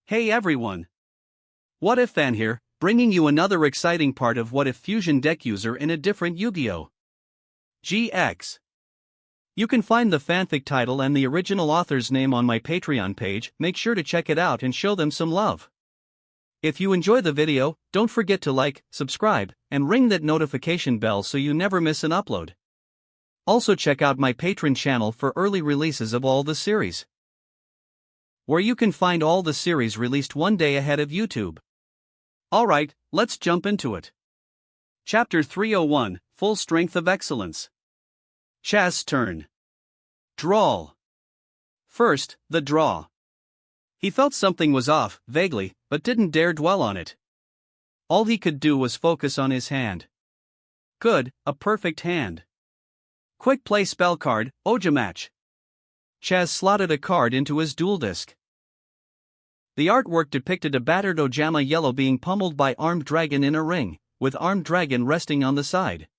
Hey everyone! What If Fan here, bringing you another exciting part of What If Fusion Deck User in a different Yu-Gi-Oh! GX. You can find the fanfic title and the original author's name on my Patreon page. Make sure to check it out and show them some love. If you enjoy the video, don't forget to like, subscribe, and ring that notification bell so you never miss an upload. Also check out my Patreon channel for early releases of all the series, where you can find all the series released one day ahead of YouTube. Alright, let's jump into it. Chapter 301, Full Strength of Excellence. Chaz's turn. Draw. First, the draw. He felt something was off, vaguely, but didn't dare dwell on it. All he could do was focus on his hand. Good, a perfect hand. Quick play spell card, Ojamac. Chaz slotted a card into his duel disk. The artwork depicted a battered Ojama Yellow being pummeled by Armed Dragon in a ring, with Armed Dragon resting on the side.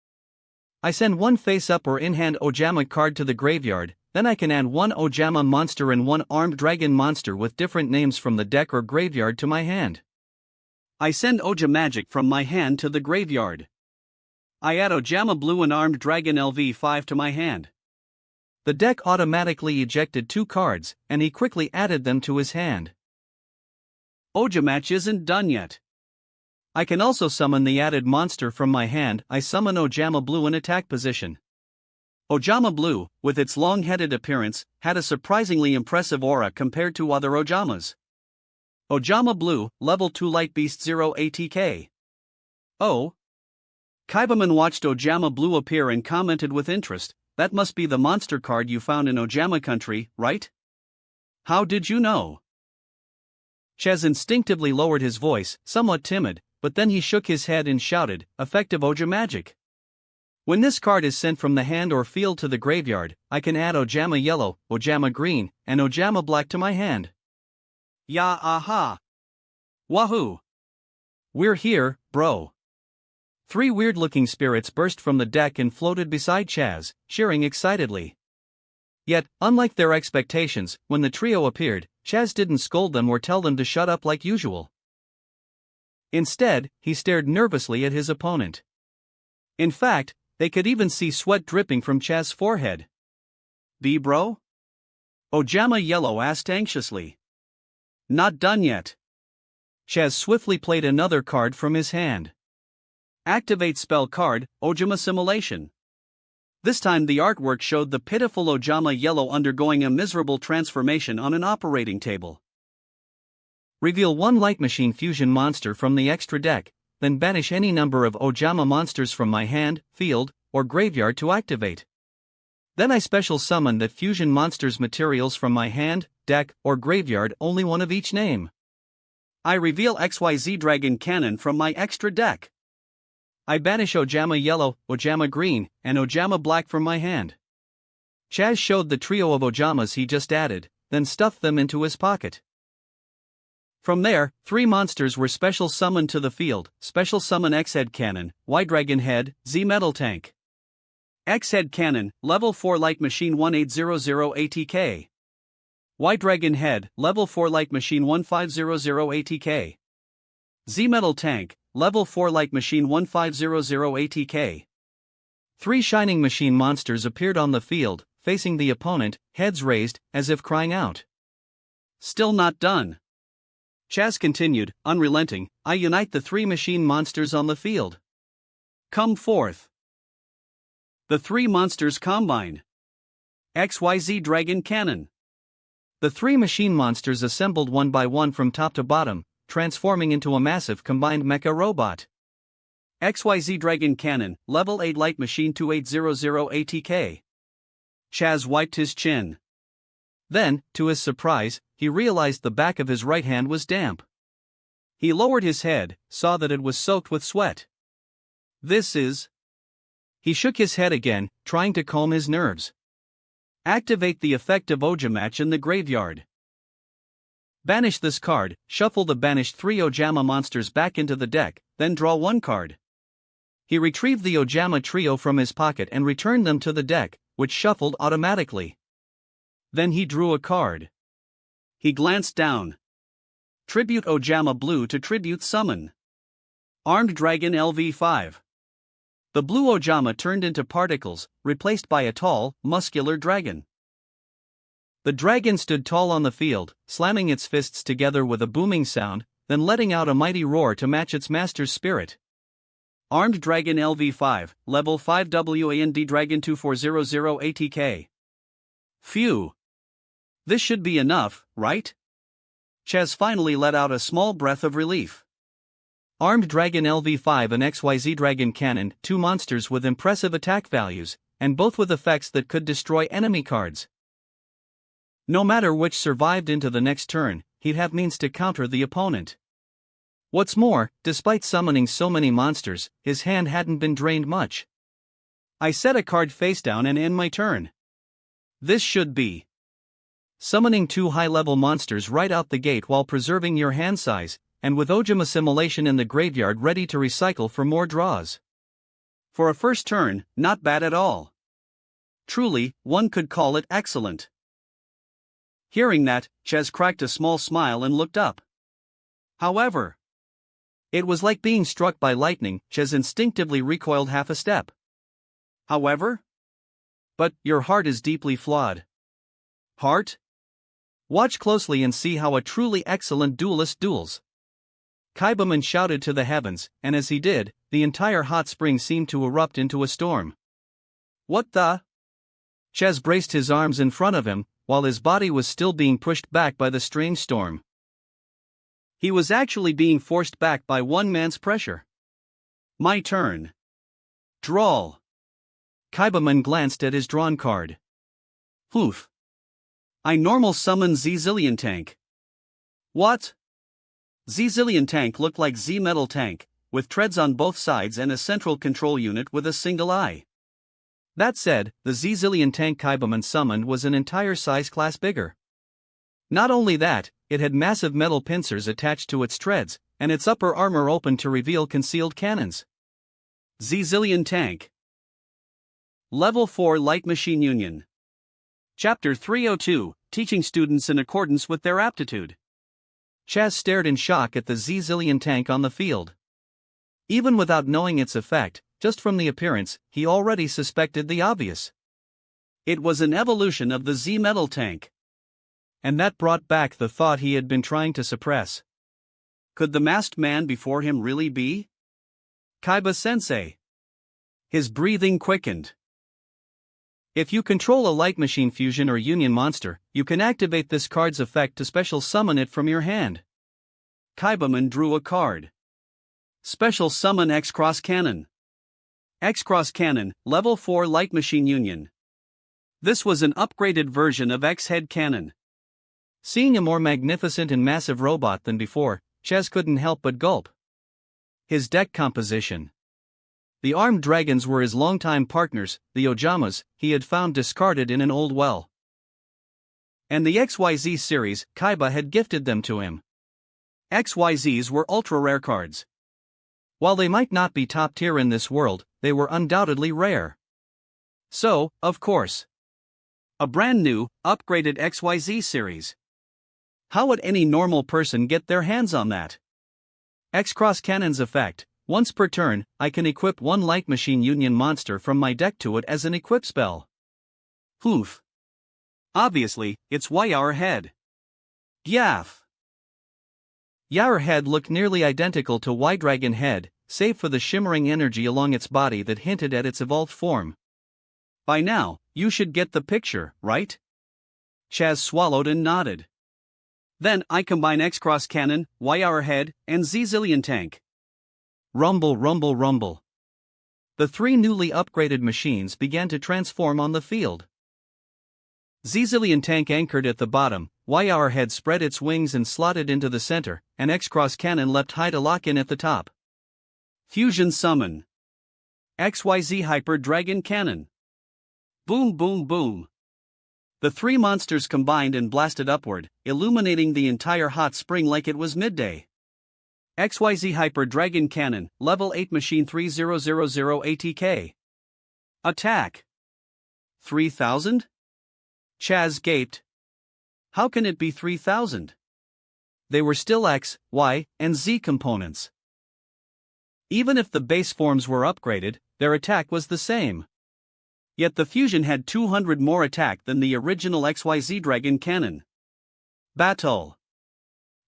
I send one face-up or in-hand Ojama card to the graveyard, then I can add one Ojama monster and one Armed Dragon monster with different names from the deck or graveyard to my hand. I send Ojamagic from my hand to the graveyard. I add Ojama Blue and Armed Dragon LV5 to my hand. The deck automatically ejected two cards, and he quickly added them to his hand. Ojamac isn't done yet. I can also summon the added monster from my hand. I summon Ojama Blue in attack position. Ojama Blue, with its long-headed appearance, had a surprisingly impressive aura compared to other Ojamas. Ojama Blue, level 2 Light Beast 0 ATK. Oh. Kaibaman watched Ojama Blue appear and commented with interest, "That must be the monster card you found in Ojama country, right? How did you know?" Chaz instinctively lowered his voice, somewhat timid, but then he shook his head and shouted, "Effective Ojamagic. When this card is sent from the hand or field to the graveyard, I can add Ojama Yellow, Ojama Green, and Ojama Black to my hand." Ya aha! Wahoo! We're here, bro. Three weird-looking spirits burst from the deck and floated beside Chaz, cheering excitedly. Yet, unlike their expectations, when the trio appeared, Chaz didn't scold them or tell them to shut up like usual. Instead, he stared nervously at his opponent. In fact, they could even see sweat dripping from Chaz's forehead. "B bro?" Ojama Yellow asked anxiously. "Not done yet." Chaz swiftly played another card from his hand. Activate spell card, Ojama Simulation. This time the artwork showed the pitiful Ojama Yellow undergoing a miserable transformation on an operating table. Reveal one Light Machine Fusion monster from the extra deck, then banish any number of Ojama monsters from my hand, field, or graveyard to activate. Then I special summon that fusion monster's materials from my hand, deck, or graveyard, only one of each name. I reveal XYZ Dragon Cannon from my extra deck. I banish Ojama Yellow, Ojama Green, and Ojama Black from my hand. Chaz showed the trio of Ojamas he just added, then stuffed them into his pocket. From there, three monsters were special summoned to the field. Special summon X-Head Cannon, Y-Dragon Head, Z-Metal Tank. X-Head Cannon, level 4 Light Machine 1800 ATK. Y-Dragon Head, level 4 Light Machine 1500 ATK. Z-Metal Tank, level 4 Light Machine 1500 ATK. Three Shining Machine monsters appeared on the field, facing the opponent, heads raised, as if crying out. Still not done. Chaz continued, unrelenting, I unite the three machine monsters on the field. Come forth. The three monsters combine. XYZ Dragon Cannon. The three machine monsters assembled one by one from top to bottom, transforming into a massive combined mecha robot. XYZ Dragon Cannon, level 8 Light Machine 2800 ATK. Chaz wiped his chin. Then, to his surprise, he realized the back of his right hand was damp. He lowered his head, saw that it was soaked with sweat. This is... He shook his head again, trying to calm his nerves. Activate the effect of Ojamac in the graveyard. Banish this card, shuffle the banished three Ojama monsters back into the deck, then draw one card. He retrieved the Ojama trio from his pocket and returned them to the deck, which shuffled automatically. Then he drew a card. He glanced down. Tribute Ojama Blue to Tribute Summon. Armed Dragon LV5. The blue Ojama turned into particles, replaced by a tall, muscular dragon. The dragon stood tall on the field, slamming its fists together with a booming sound, then letting out a mighty roar to match its master's spirit. Armed Dragon LV5, Level 5 WAND Dragon 2400 ATK. Phew. This should be enough, right? Chaz finally let out a small breath of relief. Armed Dragon LV5 and XYZ Dragon Cannon, two monsters with impressive attack values, and both with effects that could destroy enemy cards. No matter which survived into the next turn, he'd have means to counter the opponent. What's more, despite summoning so many monsters, his hand hadn't been drained much. I set a card face down and end my turn. This should be summoning two high-level monsters right out the gate while preserving your hand size, and with Ojama Assimilation in the graveyard ready to recycle for more draws. For a first turn, not bad at all. Truly, one could call it excellent. Hearing that, Chaz cracked a small smile and looked up. However, it was like being struck by lightning. Chaz instinctively recoiled half a step. However? But your heart is deeply flawed. Heart? Watch closely and see how a truly excellent duelist duels. Kaibaman shouted to the heavens, and as he did, the entire hot spring seemed to erupt into a storm. What the? Chaz braced his arms in front of him, while his body was still being pushed back by the strange storm. He was actually being forced back by one man's pressure. My turn. Drawl. Kaibaman glanced at his drawn card. Oof. I normal summon Z-Zillion Tank. What? Z-Zillion Tank looked like Z-Metal Tank, with treads on both sides and a central control unit with a single eye. That said, the Z-Zillion Tank Kaibaman summoned was an entire size class bigger. Not only that, it had massive metal pincers attached to its treads, and its upper armor open to reveal concealed cannons. Z-Zillion Tank. Level 4 Light Machine Union. Chapter 302, Teaching Students in Accordance with Their Aptitude. Chaz stared in shock at the Z-Zillion Tank on the field. Even without knowing its effect, just from the appearance, he already suspected the obvious. It was an evolution of the Z-Metal Tank. And that brought back the thought he had been trying to suppress. Could the masked man before him really be Kaiba-sensei? His breathing quickened. If you control a Light Machine Fusion or Union monster, you can activate this card's effect to special summon it from your hand. Kaibaman drew a card. Special Summon X-Cross Cannon. X-Cross Cannon, Level 4 Light Machine Union. This was an upgraded version of X-Head Cannon. Seeing a more magnificent and massive robot than before, Chaz couldn't help but gulp. His deck composition. The armed dragons were his longtime partners, the Ojamas, he had found discarded in an old well. And the XYZ series, Kaiba had gifted them to him. XYZs were ultra-rare cards. While they might not be top tier in this world, they were undoubtedly rare. So, of course, a brand new, upgraded XYZ series. How would any normal person get their hands on that? X-Cross Cannon's effect. Once per turn, I can equip one Light Machine Union monster from my deck to it as an equip spell. Oof. Obviously, it's Yaour Head. Yaff. Yaour Head looked nearly identical to Y-Dragon Head, save for the shimmering energy along its body that hinted at its evolved form. By now, you should get the picture, right? Chaz swallowed and nodded. Then I combine X-Cross Cannon, Yaour Head, and Z-Zillion Tank. Rumble, rumble, rumble. The three newly upgraded machines began to transform on the field. Z-Zillion Tank anchored at the bottom, Yaour Head spread its wings and slotted into the center, and X-Cross Cannon leapt high to lock in at the top. Fusion Summon. XYZ Hyper Dragon Cannon. Boom, boom, boom. The three monsters combined and blasted upward, illuminating the entire hot spring like it was midday. XYZ Hyper Dragon Cannon, Level 8 Machine 3000 ATK. Attack. 3000? Chaz gaped. How can it be 3000? they were still X, Y, and Z components. Even if the base forms were upgraded, their attack was the same. Yet the fusion had 200 more attack than the original XYZ Dragon Cannon. Battle.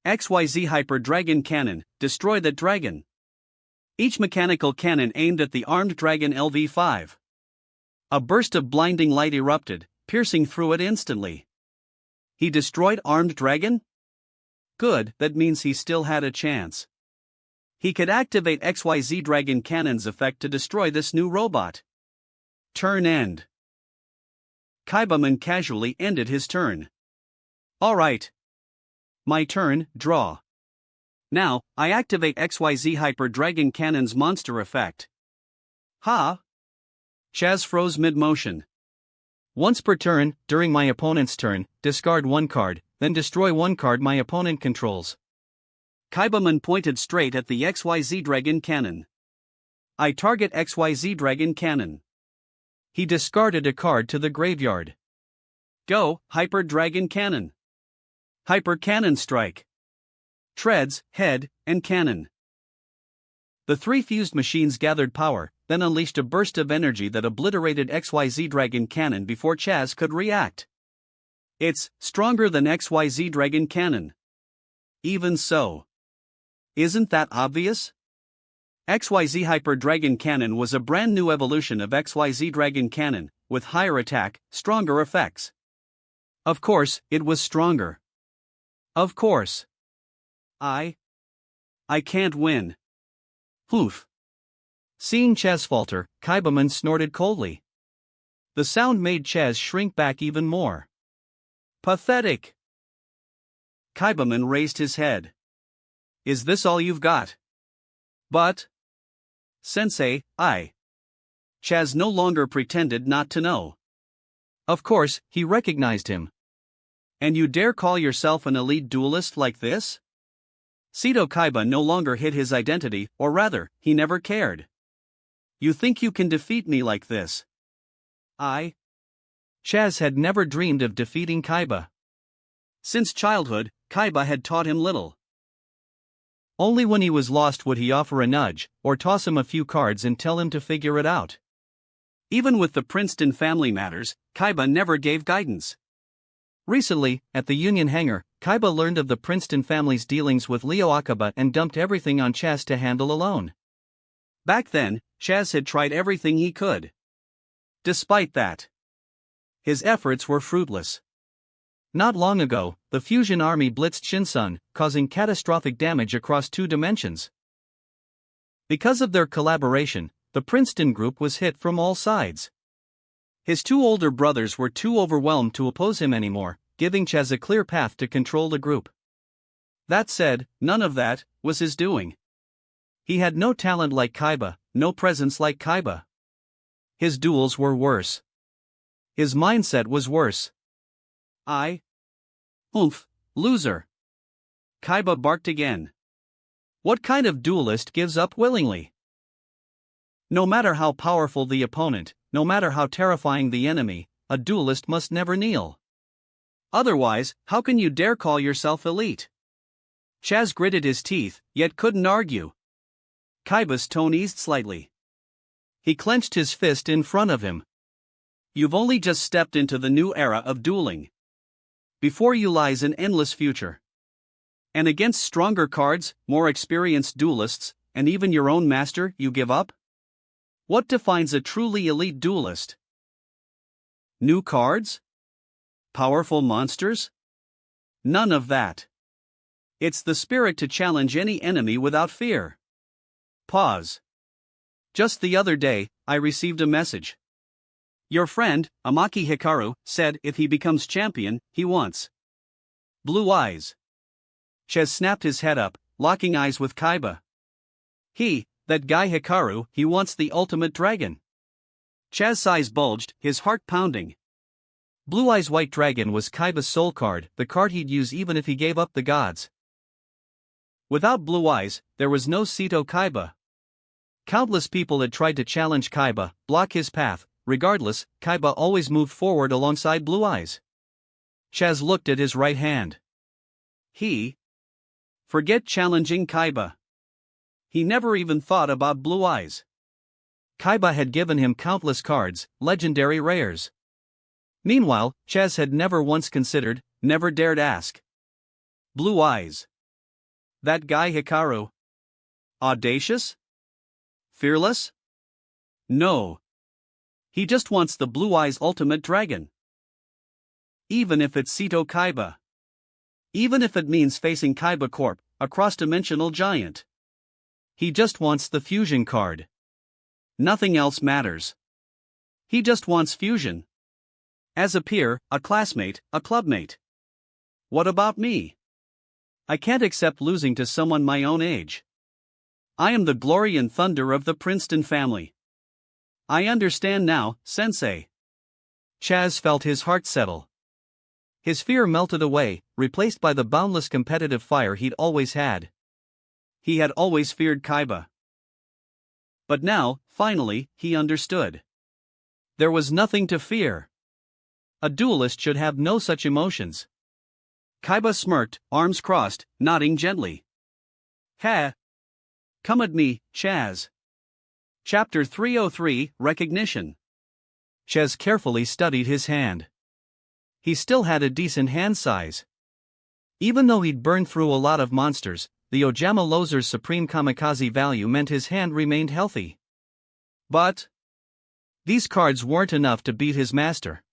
XYZ Hyper Dragon Cannon, destroy the dragon. Each mechanical cannon aimed at the armed dragon LV5. A burst of blinding light erupted, piercing through it instantly. He destroyed armed dragon? Good, that means he still had a chance. He could activate XYZ Dragon Cannon's effect to destroy this new robot. Turn end. Kaibaman casually ended his turn. Alright. My turn, draw. Now, I activate XYZ Hyper Dragon Cannon's monster effect. Ha! Chaz froze mid-motion. Once per turn, during my opponent's turn, discard one card, then destroy one card my opponent controls. Kaibaman pointed straight at the XYZ Dragon Cannon. I target XYZ Dragon Cannon. He discarded a card to the graveyard. Go, Hyper Dragon Cannon. Hyper Cannon Strike. Treads, head, and cannon. The three fused machines gathered power, then unleashed a burst of energy that obliterated XYZ Dragon Cannon before Chaz could react. It's stronger than XYZ Dragon Cannon. Even so. Isn't that obvious? XYZ Hyper Dragon Cannon was a brand new evolution of XYZ Dragon Cannon, with higher attack, stronger effects. Of course, it was stronger. Of course. I can't win. Oof. Seeing Chaz falter, Kaibaman snorted coldly. The sound made Chaz shrink back even more. Pathetic. Kaibaman raised his head. Is this all you've got? But... Sensei, Chaz no longer pretended not to know. Of course, he recognized him. And you dare call yourself an elite duelist like this? Seto Kaiba no longer hid his identity, or rather, he never cared. You think you can defeat me like this? Chaz had never dreamed of defeating Kaiba. Since childhood, Kaiba had taught him little. Only when he was lost would he offer a nudge, or toss him a few cards and tell him to figure it out. Even with the Princeton family matters, Kaiba never gave guidance. Recently, at the Union Hangar, Kaiba learned of the Princeton family's dealings with Leo Akaba and dumped everything on Chaz to handle alone. Back then, Chaz had tried everything he could. Despite that, his efforts were fruitless. Not long ago, the Fusion Army blitzed Shinsun, causing catastrophic damage across 2 dimensions. Because of their collaboration, the Princeton group was hit from all sides. His 2 older brothers were too overwhelmed to oppose him anymore, giving Chaz a clear path to control the group. That said, none of that was his doing. He had no talent like Kaiba, no presence like Kaiba. His duels were worse. His mindset was worse. Loser. Kaiba barked again. What kind of duelist gives up willingly? No matter how powerful the opponent, no matter how terrifying the enemy, a duelist must never kneel. Otherwise, how can you dare call yourself elite? Chaz gritted his teeth, yet couldn't argue. Kaiba's tone eased slightly. He clenched his fist in front of him. You've only just stepped into the new era of dueling. Before you lies an endless future. And against stronger cards, more experienced duelists, and even your own master, you give up? What defines a truly elite duelist? New cards? Powerful monsters? None of that. It's the spirit to challenge any enemy without fear. Pause. Just the other day, I received a message. Your friend, Amaki Hikaru, said if he becomes champion, he wants blue eyes. Chaz snapped his head up, locking eyes with Kaiba. That guy Hikaru, he wants the ultimate dragon. Chaz's eyes bulged, his heart pounding. Blue Eyes White Dragon was Kaiba's soul card, the card he'd use even if he gave up the gods. Without Blue Eyes, there was no Seto Kaiba. Countless people had tried to challenge Kaiba, block his path. Regardless, Kaiba always moved forward alongside Blue Eyes. Chaz looked at his right hand. Forget challenging Kaiba. He never even thought about Blue Eyes. Kaiba had given him countless cards, legendary rares. Meanwhile, Chaz had never once considered, never dared ask. Blue Eyes. That guy Hikaru. Audacious? Fearless? No. He just wants the Blue Eyes Ultimate Dragon. Even if it's Seto Kaiba. Even if it means facing Kaiba Corp, a cross-dimensional giant. He just wants the fusion card. Nothing else matters. He just wants fusion. As a peer, a classmate, a clubmate. What about me? I can't accept losing to someone my own age. I am the glory and thunder of the Princeton family. I understand now, Sensei. Chaz felt his heart settle. His fear melted away, replaced by the boundless competitive fire he'd always had. He had always feared Kaiba. But now, finally, he understood. There was nothing to fear. A duelist should have no such emotions. Kaiba smirked, arms crossed, nodding gently. Ha! Come at me, Chaz. Chapter 303, Recognition. Chaz carefully studied his hand. He still had a decent hand size. Even though he'd burned through a lot of monsters, the Ojama Lozer's supreme kamikaze value meant his hand remained healthy. But these cards weren't enough to beat his master.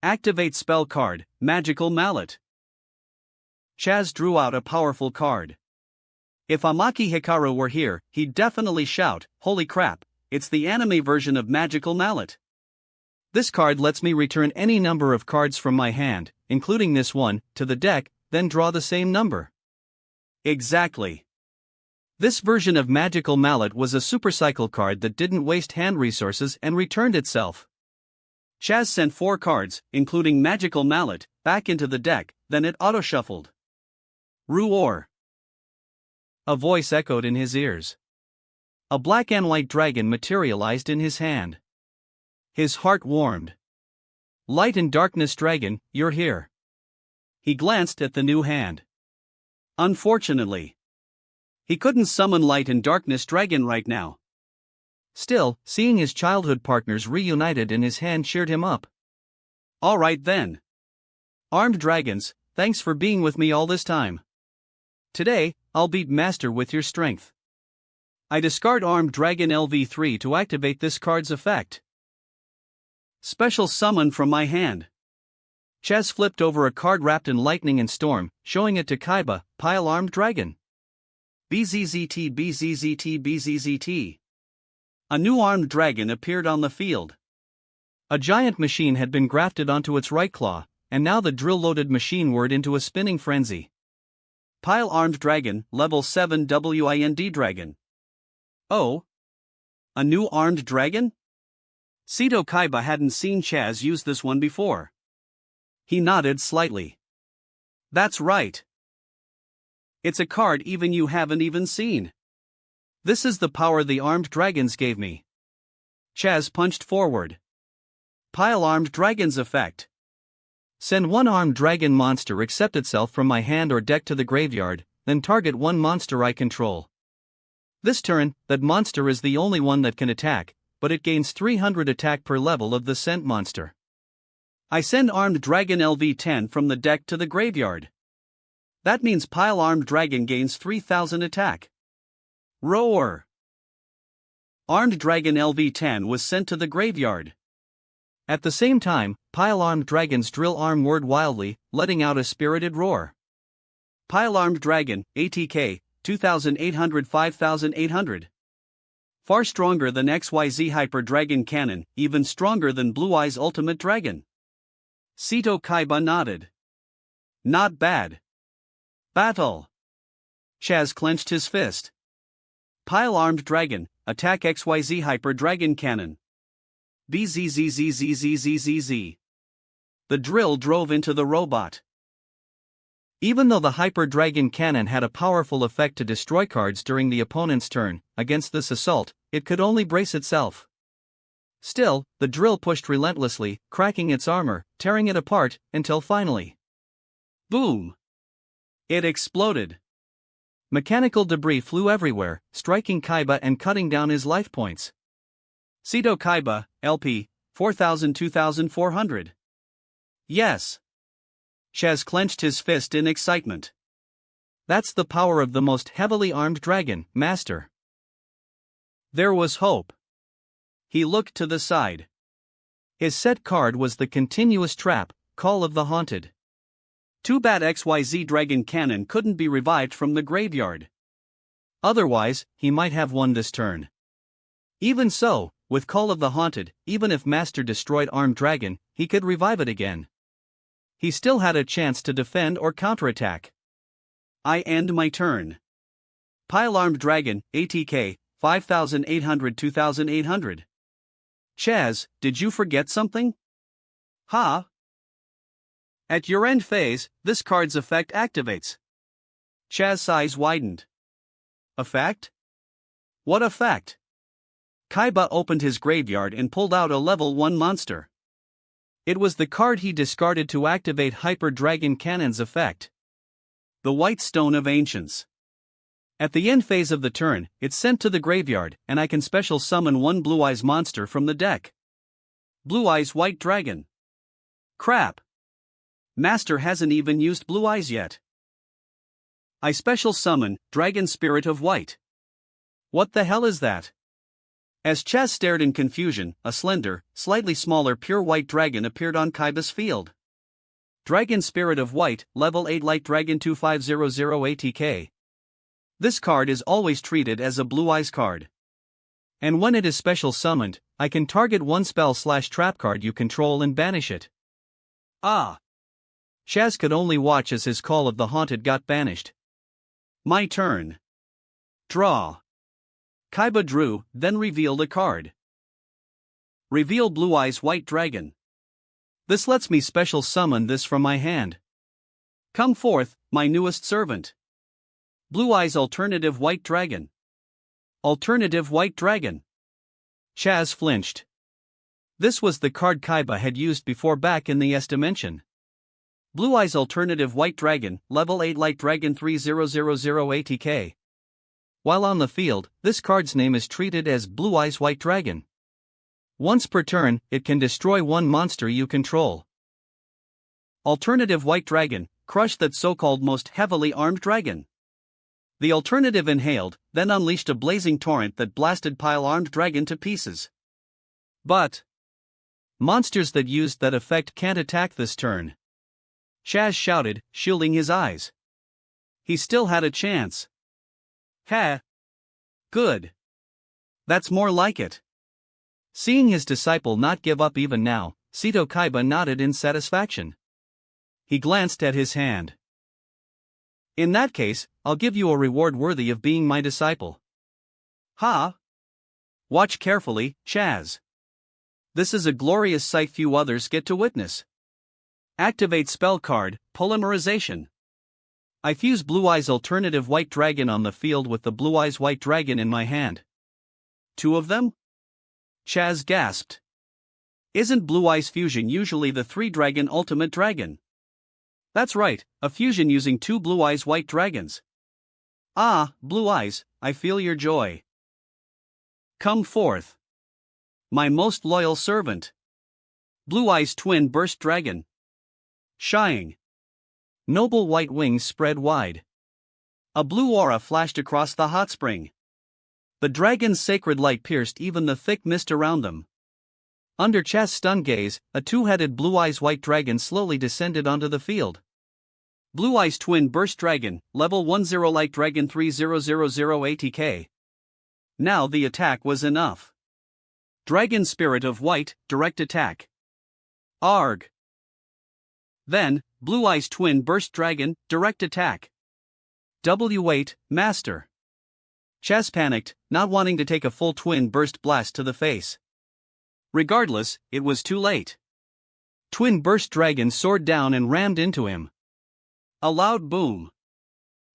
Activate spell card, Magical Mallet. Chaz drew out a powerful card. If Amaki Hikaru were here, he'd definitely shout, "Holy crap, it's the anime version of Magical Mallet." This card lets me return any number of cards from my hand, including this one, to the deck, then draw the same number. Exactly. This version of Magical Mallet was a supercycle card that didn't waste hand resources and returned itself. Chaz sent 4 cards, including Magical Mallet, back into the deck, then it auto-shuffled. Ruor. A voice echoed in his ears. A black and white dragon materialized in his hand. His heart warmed. Light and Darkness Dragon, you're here. He glanced at the new hand. Unfortunately, he couldn't summon Light and Darkness Dragon right now. Still, seeing his childhood partners reunited in his hand cheered him up. Alright then. Armed Dragons, thanks for being with me all this time. Today, I'll beat Master with your strength. I discard Armed Dragon LV3 to activate this card's effect. Special summon from my hand. Chaz flipped over a card wrapped in lightning and storm, showing it to Kaiba, Pile Armed Dragon. BZZT BZZT BZZT. A new armed dragon appeared on the field. A giant machine had been grafted onto its right claw, and now the drill loaded machine whirred into a spinning frenzy. Pile Armed Dragon, Level 7 WIND Dragon. Oh? A new armed dragon? Seto Kaiba hadn't seen Chaz use this one before. He nodded slightly. That's right. It's a card even you haven't even seen. This is the power the armed dragons gave me. Chaz punched forward. Pile Armed Dragon's effect. Send one armed dragon monster accept itself from my hand or deck to the graveyard, then target one monster I control. This turn, that monster is the only one that can attack, but it gains 300 attack per level of the sent monster. I send Armed Dragon LV10 from the deck to the graveyard. That means Pile Armed Dragon gains 3000 attack. Roar! Armed Dragon LV10 was sent to the graveyard. At the same time, Pile Armed Dragon's drill arm whirred wildly, letting out a spirited roar. Pile Armed Dragon, ATK, 2800 5800. Far stronger than XYZ Hyper Dragon Cannon, even stronger than Blue Eyes Ultimate Dragon. Seto Kaiba nodded. Not bad. Battle! Chaz clenched his fist. Pile Armed Dragon, attack XYZ Hyper Dragon Cannon. BZZZZZZZZ. The drill drove into the robot. Even though the Hyper Dragon Cannon had a powerful effect to destroy cards during the opponent's turn, against this assault, it could only brace itself. Still, the drill pushed relentlessly, cracking its armor, tearing it apart, until finally. Boom! It exploded. Mechanical debris flew everywhere, striking Kaiba and cutting down his life points. Seto Kaiba, LP, 2400. Yes. Chaz clenched his fist in excitement. That's the power of the most heavily armed dragon, Master. There was hope. He looked to the side. His set card was the continuous trap, Call of the Haunted. Too bad XYZ Dragon Cannon couldn't be revived from the graveyard. Otherwise, he might have won this turn. Even so, with Call of the Haunted, even if Master destroyed Armed Dragon, he could revive it again. He still had a chance to defend or counterattack. I end my turn. Pile Armed Dragon, ATK, 5800-2800. Chaz, did you forget something? Huh? At your end phase, this card's effect activates. Chaz's eyes widened. Effect? What effect? Kaiba opened his graveyard and pulled out a level 1 monster. It was the card he discarded to activate Hyper Dragon Cannon's effect. The White Stone of Ancients. At the end phase of the turn, it's sent to the graveyard, and I can special summon one Blue Eyes monster from the deck. Blue Eyes White Dragon. Crap. Master hasn't even used Blue Eyes yet. I special summon Dragon Spirit of White. What the hell is that? As Chaz stared in confusion, a slender, slightly smaller pure white dragon appeared on Kaiba's field. Dragon Spirit of White, level 8 Light Dragon 2500 ATK. This card is always treated as a Blue Eyes card. And when it is special summoned, I can target one spell/trap card you control and banish it. Ah! Chaz could only watch as his Call of the Haunted got banished. My turn. Draw. Kaiba drew, then revealed a card. Reveal Blue Eyes White Dragon. This lets me special summon this from my hand. Come forth, my newest servant. Blue Eyes Alternative White Dragon. Alternative White Dragon. Chaz flinched. This was the card Kaiba had used before back in the S dimension. Blue Eyes Alternative White Dragon, level 8 Light Dragon 3000 ATK. While on the field, this card's name is treated as Blue Eyes White Dragon. Once per turn, it can destroy one monster you control. Alternative White Dragon, crush that so-called most heavily armed dragon. The alternative inhaled, then unleashed a blazing torrent that blasted Pile Armed Dragon to pieces. But monsters that used that effect can't attack this turn. Chaz shouted, shielding his eyes. He still had a chance. Ha! Good. That's more like it. Seeing his disciple not give up even now, Seto Kaiba nodded in satisfaction. He glanced at his hand. In that case, I'll give you a reward worthy of being my disciple. Ha! Watch carefully, Chaz. This is a glorious sight few others get to witness. Activate spell card, Polymerization. I fuse Blue Eyes Alternative White Dragon on the field with the Blue Eyes White Dragon in my hand. 2 of them? Chaz gasped. Isn't Blue Eyes Fusion usually the 3-dragon ultimate dragon? That's right, a fusion using 2 Blue Eyes White Dragons. Ah, Blue Eyes, I feel your joy. Come forth. My most loyal servant. Blue Eyes Twin Burst Dragon. Shying. Noble white wings spread wide. A blue aura flashed across the hot spring. The dragon's sacred light pierced even the thick mist around them. Under Chaz's stunned gaze, a 2-headed Blue Eyes White Dragon slowly descended onto the field. Blue Eyes Twin Burst Dragon, level 10 Light Dragon 3000 ATK. Now the attack was enough. Dragon Spirit of White, direct attack. Arg. Then, Blue Eyes Twin Burst Dragon, direct attack. W8, Master. Chaz panicked, not wanting to take a full twin burst blast to the face. Regardless, it was too late. Twin Burst Dragon soared down and rammed into him. A loud boom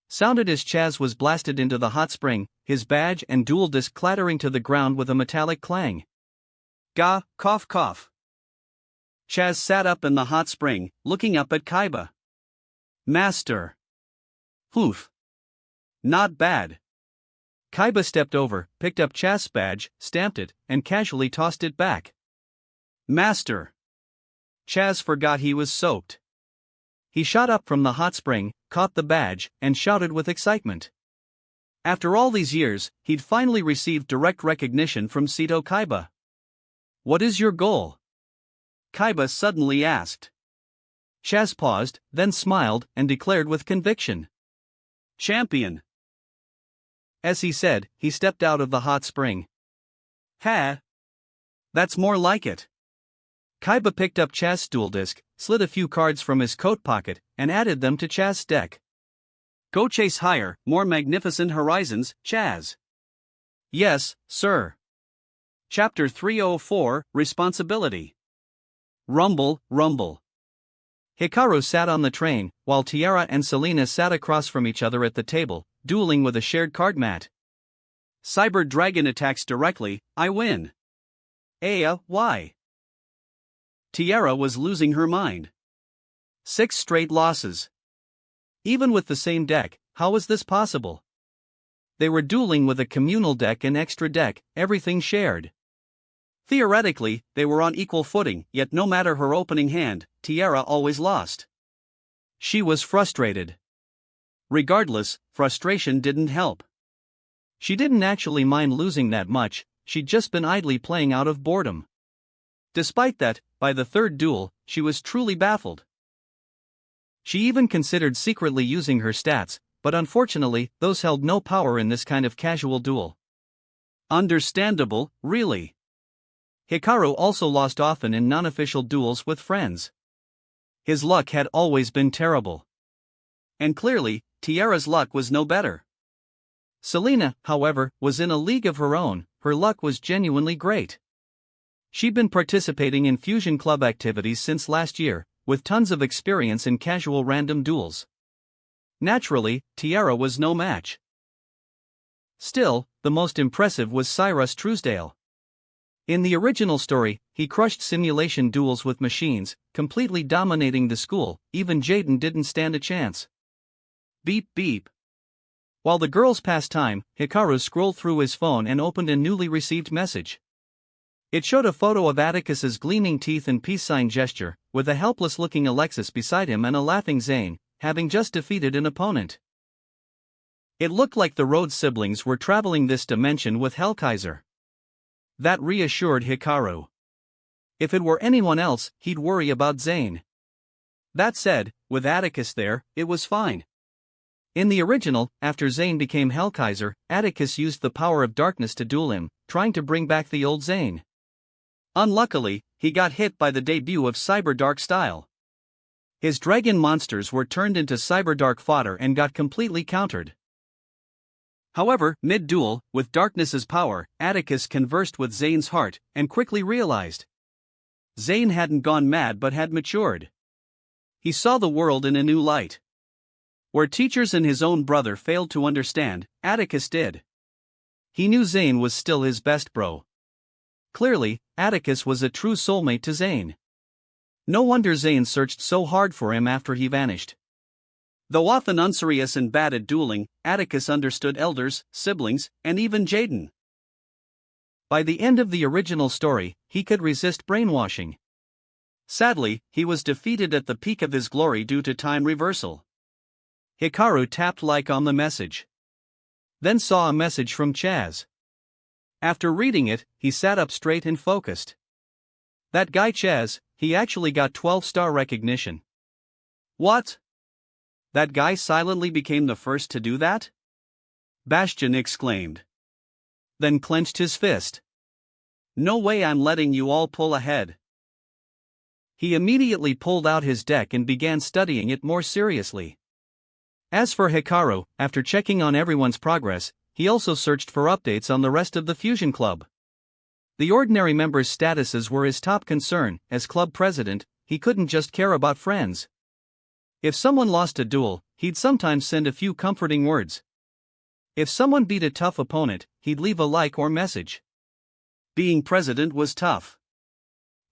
sounded as Chaz was blasted into the hot spring, his badge and dual disc clattering to the ground with a metallic clang. Gah, cough cough. Chaz sat up in the hot spring, looking up at Kaiba. Master. Poof. Not bad. Kaiba stepped over, picked up Chaz's badge, stamped it, and casually tossed it back. Master! Chaz forgot he was soaked. He shot up from the hot spring, caught the badge, and shouted with excitement. After all these years, he'd finally received direct recognition from Seto Kaiba. What is your goal? Kaiba suddenly asked. Chaz paused, then smiled, and declared with conviction. Champion. As he said, he stepped out of the hot spring. Ha! That's more like it. Kaiba picked up Chaz's duel disc, slid a few cards from his coat pocket, and added them to Chaz's deck. Go chase higher, more magnificent horizons, Chaz. Yes, sir. Chapter 304, Responsibility. Rumble, rumble. Hikaru sat on the train, while Tiara and Selena sat across from each other at the table, dueling with a shared card mat. Cyber Dragon attacks directly, I win. Aya, why? Tiara was losing her mind. 6 straight losses. Even with the same deck, how was this possible? They were dueling with a communal deck and extra deck, everything shared. Theoretically, they were on equal footing, yet no matter her opening hand, Tiara always lost. She was frustrated. Regardless, frustration didn't help. She didn't actually mind losing that much, she'd just been idly playing out of boredom. Despite that, by the third duel, she was truly baffled. She even considered secretly using her stats, but unfortunately, those held no power in this kind of casual duel. Understandable, really. Hikaru also lost often in non-official duels with friends. His luck had always been terrible. And clearly, Tiara's luck was no better. Selena, however, was in a league of her own, her luck was genuinely great. She'd been participating in Fusion Club activities since last year, with tons of experience in casual random duels. Naturally, Tiara was no match. Still, the most impressive was Cyrus Truesdale. In the original story, he crushed simulation duels with machines, completely dominating the school, even Jaden didn't stand a chance. Beep beep. While the girls passed time, Hikaru scrolled through his phone and opened a newly received message. It showed a photo of Atticus's gleaming teeth and peace sign gesture, with a helpless-looking Alexis beside him and a laughing Zane, having just defeated an opponent. It looked like the Rhodes siblings were traveling this dimension with Hellkaiser. That reassured Hikaru. If it were anyone else, he'd worry about Zane. That said, with Atticus there, it was fine. In the original, after Zane became Hellkaiser, Atticus used the power of darkness to duel him, trying to bring back the old Zane. Unluckily, he got hit by the debut of Cyberdark style. His dragon monsters were turned into Cyberdark fodder and got completely countered. However, mid-duel, with Darkness's power, Atticus conversed with Zane's heart, and quickly realized. Zane hadn't gone mad but had matured. He saw the world in a new light. Where teachers and his own brother failed to understand, Atticus did. He knew Zane was still his best bro. Clearly, Atticus was a true soulmate to Zane. No wonder Zane searched so hard for him after he vanished. Though often unserious and bad at dueling, Atticus understood elders, siblings, and even Jaden. By the end of the original story, he could resist brainwashing. Sadly, he was defeated at the peak of his glory due to time reversal. Hikaru tapped like on the message. Then saw a message from Chaz. After reading it, he sat up straight and focused. That guy Chaz, he actually got 12-star recognition. What? That guy silently became the first to do that? Bastion exclaimed. Then clenched his fist. No way I'm letting you all pull ahead. He immediately pulled out his deck and began studying it more seriously. As for Hikaru, after checking on everyone's progress, he also searched for updates on the rest of the Fusion Club. The ordinary members' statuses were his top concern. As club president, he couldn't just care about friends. If someone lost a duel, he'd sometimes send a few comforting words. If someone beat a tough opponent, he'd leave a like or message. Being president was tough.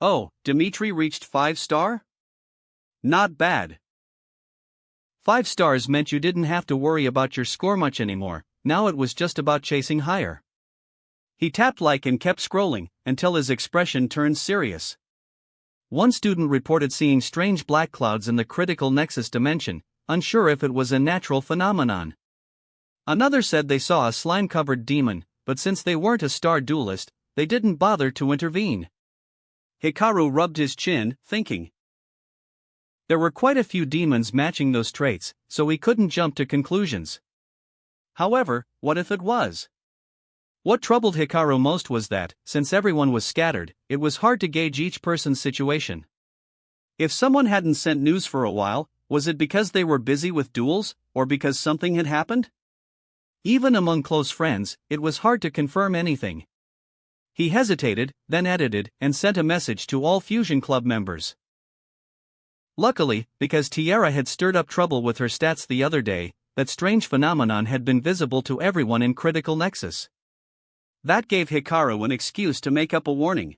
Oh, Dimitri reached 5-star? Not bad. 5 stars meant you didn't have to worry about your score much anymore, now it was just about chasing higher. He tapped like and kept scrolling, until his expression turned serious. One student reported seeing strange black clouds in the critical nexus dimension, unsure if it was a natural phenomenon. Another said they saw a slime-covered demon, but since they weren't a star duelist, they didn't bother to intervene. Hikaru rubbed his chin, thinking. There were quite a few demons matching those traits, so he couldn't jump to conclusions. However, what if it was? What troubled Hikaru most was that, since everyone was scattered, it was hard to gauge each person's situation. If someone hadn't sent news for a while, was it because they were busy with duels, or because something had happened? Even among close friends, it was hard to confirm anything. He hesitated, then edited, and sent a message to all Fusion Club members. Luckily, because Tiara had stirred up trouble with her stats the other day, that strange phenomenon had been visible to everyone in Critical Nexus. That gave Hikaru an excuse to make up a warning.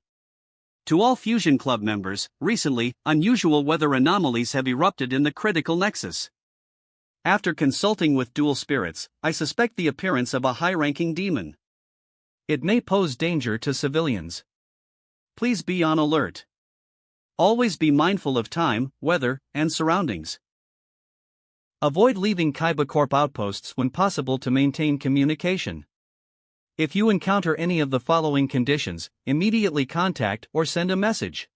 To all Fusion Club members, recently, unusual weather anomalies have erupted in the Critical Nexus. After consulting with dual spirits, I suspect the appearance of a high-ranking demon. It may pose danger to civilians. Please be on alert. Always be mindful of time, weather, and surroundings. Avoid leaving Kaiba Corp outposts when possible to maintain communication. If you encounter any of the following conditions, immediately contact or send a message.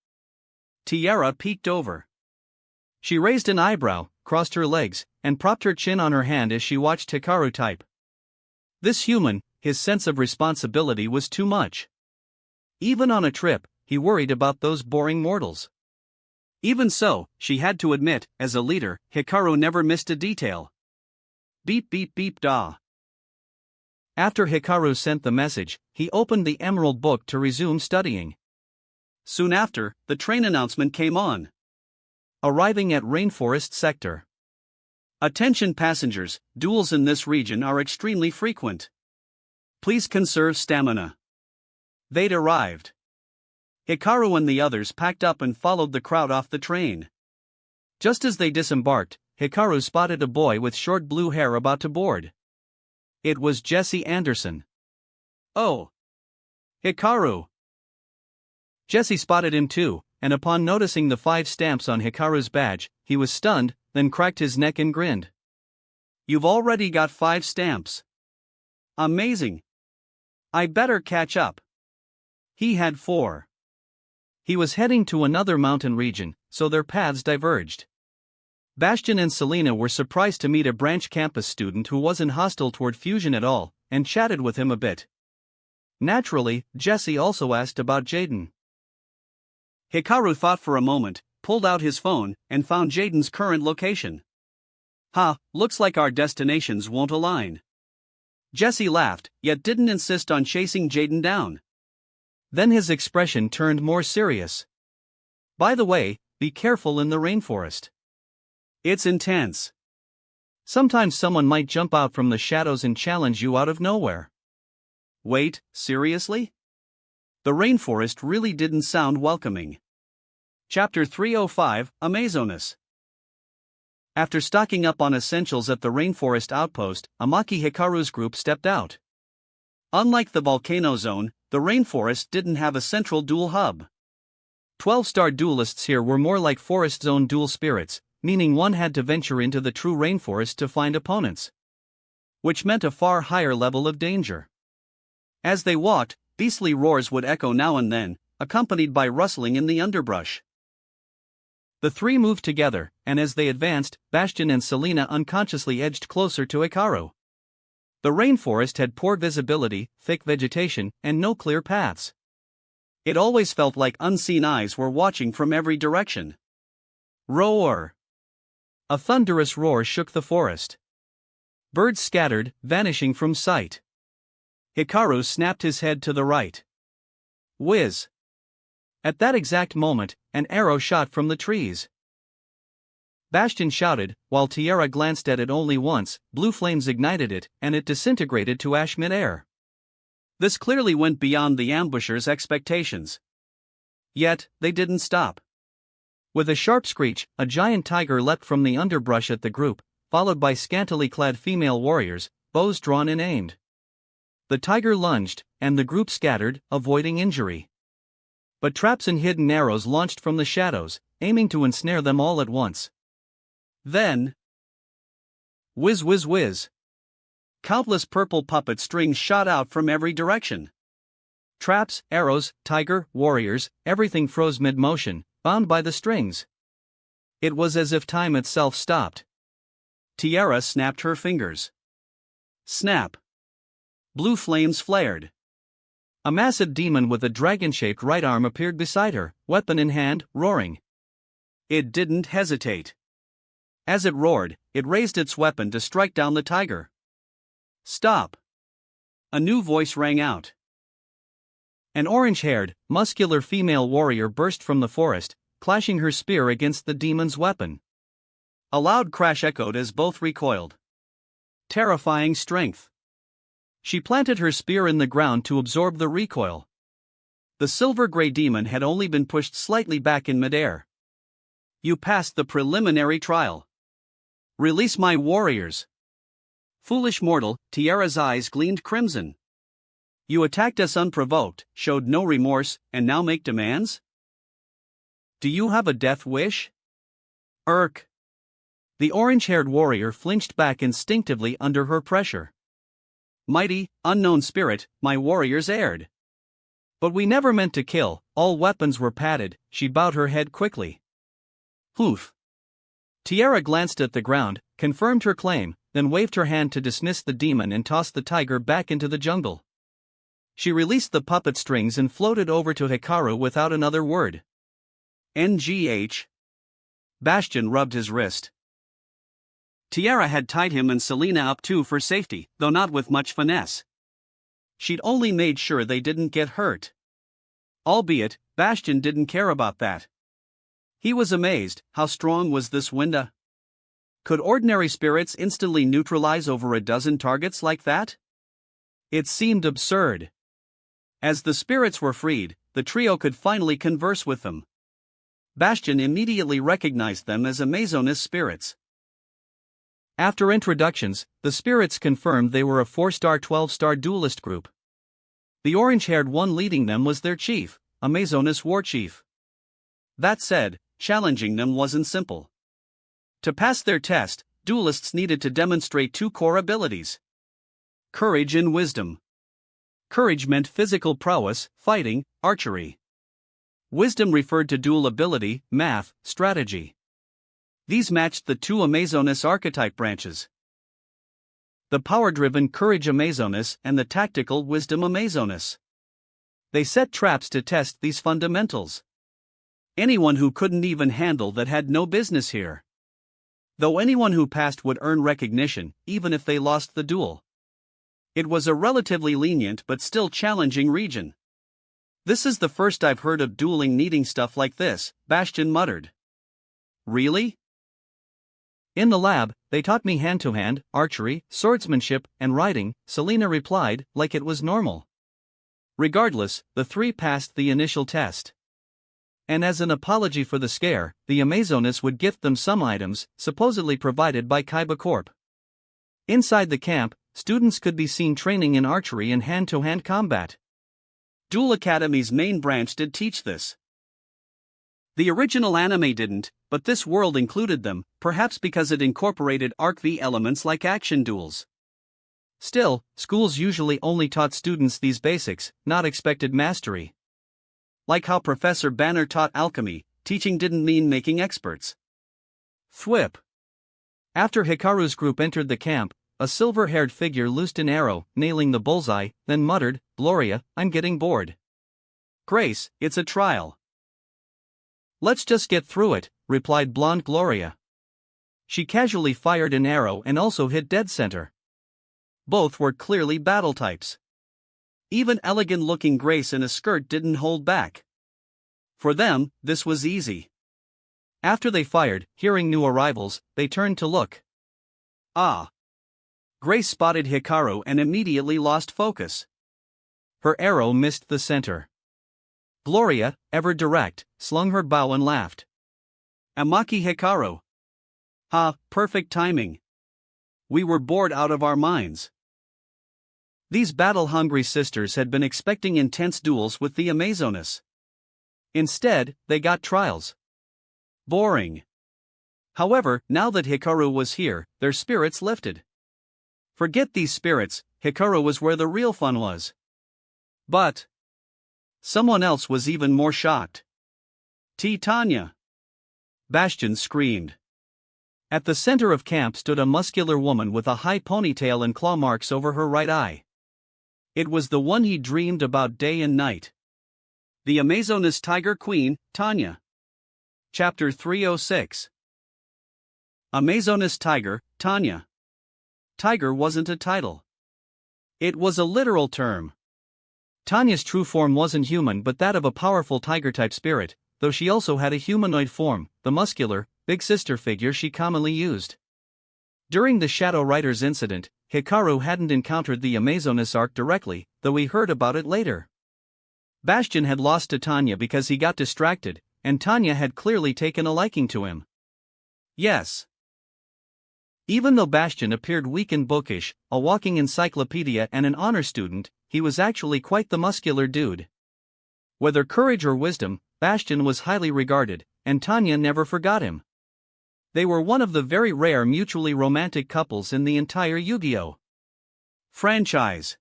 Tiara peeked over. She raised an eyebrow, crossed her legs, and propped her chin on her hand as she watched Hikaru type. This human, his sense of responsibility was too much. Even on a trip, he worried about those boring mortals. Even so, she had to admit, as a leader, Hikaru never missed a detail. Beep beep beep da. After Hikaru sent the message, he opened the Emerald Book to resume studying. Soon after, the train announcement came on. Arriving at Rainforest Sector. Attention passengers, duels in this region are extremely frequent. Please conserve stamina. They'd arrived. Hikaru and the others packed up and followed the crowd off the train. Just as they disembarked, Hikaru spotted a boy with short blue hair about to board. It was Jesse Anderson. Oh! Hikaru! Jesse spotted him too, and upon noticing the 5 stamps on Hikaru's badge, he was stunned, then cracked his neck and grinned. You've already got 5 stamps. Amazing! I better catch up. He had 4. He was heading to another mountain region, so their paths diverged. Bastion and Selena were surprised to meet a branch campus student who wasn't hostile toward Fusion at all, and chatted with him a bit. Naturally, Jesse also asked about Jaden. Hikaru thought for a moment, pulled out his phone, and found Jaden's current location. Looks like our destinations won't align. Jesse laughed, yet didn't insist on chasing Jaden down. Then his expression turned more serious. By the way, be careful in the rainforest. It's intense. Sometimes someone might jump out from the shadows and challenge you out of nowhere. Wait, seriously? The rainforest really didn't sound welcoming. Chapter 305, Amazonas. After stocking up on essentials at the rainforest outpost, Amaki Hikaru's group stepped out. Unlike the volcano zone, the rainforest didn't have a central duel hub. 12-star duelists here were more like forest zone duel spirits, meaning one had to venture into the true rainforest to find opponents. Which meant a far higher level of danger. As they walked, beastly roars would echo now and then, accompanied by rustling in the underbrush. The 3 moved together, and as they advanced, Bastion and Selena unconsciously edged closer to Hikaru. The rainforest had poor visibility, thick vegetation, and no clear paths. It always felt like unseen eyes were watching from every direction. Roar! A thunderous roar shook the forest. Birds scattered, vanishing from sight. Hikaru snapped his head to the right. Whiz! At that exact moment, an arrow shot from the trees. Bastion shouted, while Tiara glanced at it only once. Blue flames ignited it, and it disintegrated to ash mid-air. This clearly went beyond the ambushers' expectations. Yet, they didn't stop. With a sharp screech, a giant tiger leapt from the underbrush at the group, followed by scantily clad female warriors, bows drawn and aimed. The tiger lunged, and the group scattered, avoiding injury. But traps and hidden arrows launched from the shadows, aiming to ensnare them all at once. Then, whiz whiz whiz. Countless purple puppet strings shot out from every direction. Traps, arrows, tiger, warriors, everything froze mid-motion, bound by the strings. It was as if time itself stopped. Tiara snapped her fingers. Snap. Blue flames flared. A massive demon with a dragon-shaped right arm appeared beside her, weapon in hand, roaring. It didn't hesitate. As it roared, it raised its weapon to strike down the tiger. Stop. A new voice rang out. An orange-haired, muscular female warrior burst from the forest, clashing her spear against the demon's weapon. A loud crash echoed as both recoiled. Terrifying strength. She planted her spear in the ground to absorb the recoil. The silver-gray demon had only been pushed slightly back in midair. You passed the preliminary trial. Release my warriors. Foolish mortal, Tiara's eyes gleamed crimson. You attacked us unprovoked, showed no remorse, and now make demands? Do you have a death wish? Irk. The orange-haired warrior flinched back instinctively under her pressure. Mighty, unknown spirit, my warriors erred. But we never meant to kill, all weapons were padded, she bowed her head quickly. Hoof. Tiara glanced at the ground, confirmed her claim, then waved her hand to dismiss the demon and tossed the tiger back into the jungle. She released the puppet strings and floated over to Hikaru without another word. NGH. Bastion rubbed his wrist. Tiara had tied him and Selena up too for safety, though not with much finesse. She'd only made sure they didn't get hurt. Albeit, Bastion didn't care about that. He was amazed, how strong was this Winda? Could ordinary spirits instantly neutralize over a dozen targets like that? It seemed absurd. As the spirits were freed, the trio could finally converse with them. Bastion immediately recognized them as Amazonas spirits. After introductions, the spirits confirmed they were a 4-star 12-star duelist group. The orange-haired one leading them was their chief, Amazonas war chief. That said, challenging them wasn't simple. To pass their test, duelists needed to demonstrate 2 core abilities: courage and wisdom. Courage meant physical prowess, fighting, archery. Wisdom referred to duel ability, math, strategy. These matched the 2 Amazonas archetype branches: the power-driven courage Amazonas and the tactical wisdom Amazonas. They set traps to test these fundamentals. Anyone who couldn't even handle that had no business here. Though anyone who passed would earn recognition, even if they lost the duel. It was a relatively lenient but still challenging region. This is the first I've heard of dueling needing stuff like this, Bastion muttered. Really? In the lab, they taught me hand-to-hand, archery, swordsmanship, and riding, Selena replied, like it was normal. Regardless, the 3 passed the initial test. And as an apology for the scare, the Amazonas would gift them some items, supposedly provided by Kaiba Corp. Inside the camp, students could be seen training in archery and hand-to-hand combat. Duel Academy's main branch did teach this. The original anime didn't, but this world included them, perhaps because it incorporated ArcV elements like action duels. Still, schools usually only taught students these basics, not expected mastery. Like how Professor Banner taught alchemy, teaching didn't mean making experts. Thwip. After Hikaru's group entered the camp, a silver-haired figure loosed an arrow, nailing the bullseye, then muttered, "Gloria, I'm getting bored." "Grace, it's a trial." "Let's just get through it," replied blonde Gloria. She casually fired an arrow and also hit dead center. Both were clearly battle types. Even elegant-looking Grace in a skirt didn't hold back. For them, this was easy. After they fired, hearing new arrivals, they turned to look. Ah! Grace spotted Hikaru and immediately lost focus. Her arrow missed the center. Gloria, ever direct, slung her bow and laughed. Amaki Hikaru. Ha, perfect timing. We were bored out of our minds. These battle-hungry sisters had been expecting intense duels with the Amazonas. Instead, they got trials. Boring. However, now that Hikaru was here, their spirits lifted. Forget these spirits, Hikaru was where the real fun was. But someone else was even more shocked. Tanya! Bastion screamed. At the center of camp stood a muscular woman with a high ponytail and claw marks over her right eye. It was the one he dreamed about day and night. The Amazonas Tiger Queen, Tanya. Chapter 306. Amazonas Tiger, Tanya. Tiger wasn't a title. It was a literal term. Tanya's true form wasn't human but that of a powerful tiger-type spirit, though she also had a humanoid form, the muscular, big sister figure she commonly used. During the Shadow Riders incident, Hikaru hadn't encountered the Amazonas arc directly, though he heard about it later. Bastion had lost to Tanya because he got distracted, and Tanya had clearly taken a liking to him. Yes. Even though Bastion appeared weak and bookish, a walking encyclopedia and an honor student, he was actually quite the muscular dude. Whether courage or wisdom, Bastion was highly regarded, and Tanya never forgot him. They were one of the very rare mutually romantic couples in the entire Yu-Gi-Oh! Franchise.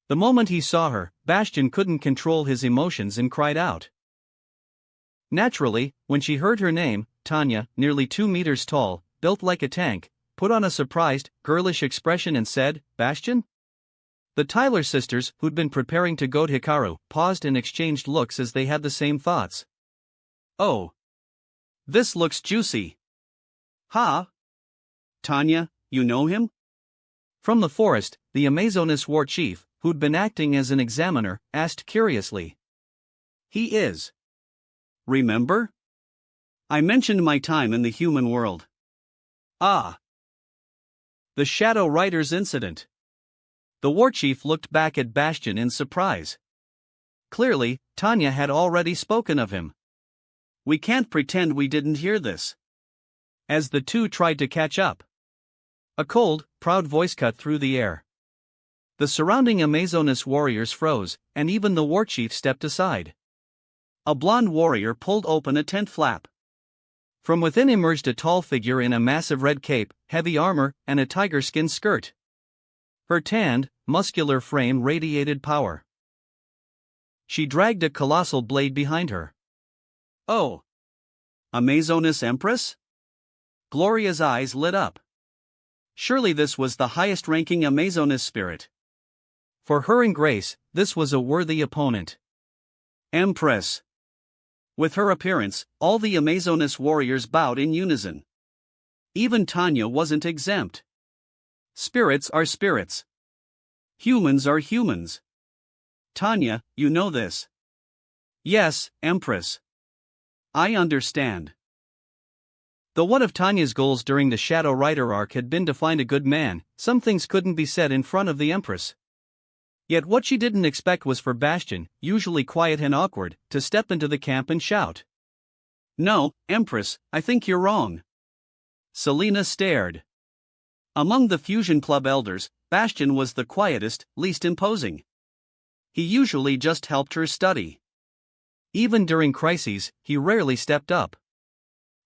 The moment he saw her, Bastion couldn't control his emotions and cried out. Naturally, when she heard her name, Tanya, nearly 2 meters tall, built like a tank, put on a surprised, girlish expression and said, "Bastion?" The Tyler sisters, who'd been preparing to goad Hikaru, paused and exchanged looks as they had the same thoughts. Oh. This looks juicy. Huh? Tanya, you know him? From the forest, the Amazonas war chief, who'd been acting as an examiner, asked curiously. He is. Remember? I mentioned my time in the human world. Ah. The Shadow Riders incident. The war chief looked back at Bastion in surprise. Clearly, Tanya had already spoken of him. We can't pretend we didn't hear this. As the two tried to catch up, a cold, proud voice cut through the air. The surrounding Amazonas warriors froze, and even the war chief stepped aside. A blonde warrior pulled open a tent flap. From within emerged a tall figure in a massive red cape, heavy armor, and a tiger skin skirt. Her tanned, muscular frame radiated power. She dragged a colossal blade behind her. Oh! Amazonas Empress? Gloria's eyes lit up. Surely this was the highest-ranking Amazonas spirit. For her and Grace, this was a worthy opponent. Empress. With her appearance, all the Amazonas warriors bowed in unison. Even Tanya wasn't exempt. Spirits are spirits. Humans are humans. Tanya, you know this. Yes, Empress. I understand. Though one of Tanya's goals during the Shadow Rider arc had been to find a good man, some things couldn't be said in front of the Empress. Yet what she didn't expect was for Bastion, usually quiet and awkward, to step into the camp and shout. No, Empress, I think you're wrong. Selena stared. Among the Fusion Club elders, Bastion was the quietest, least imposing. He usually just helped her study. Even during crises, he rarely stepped up.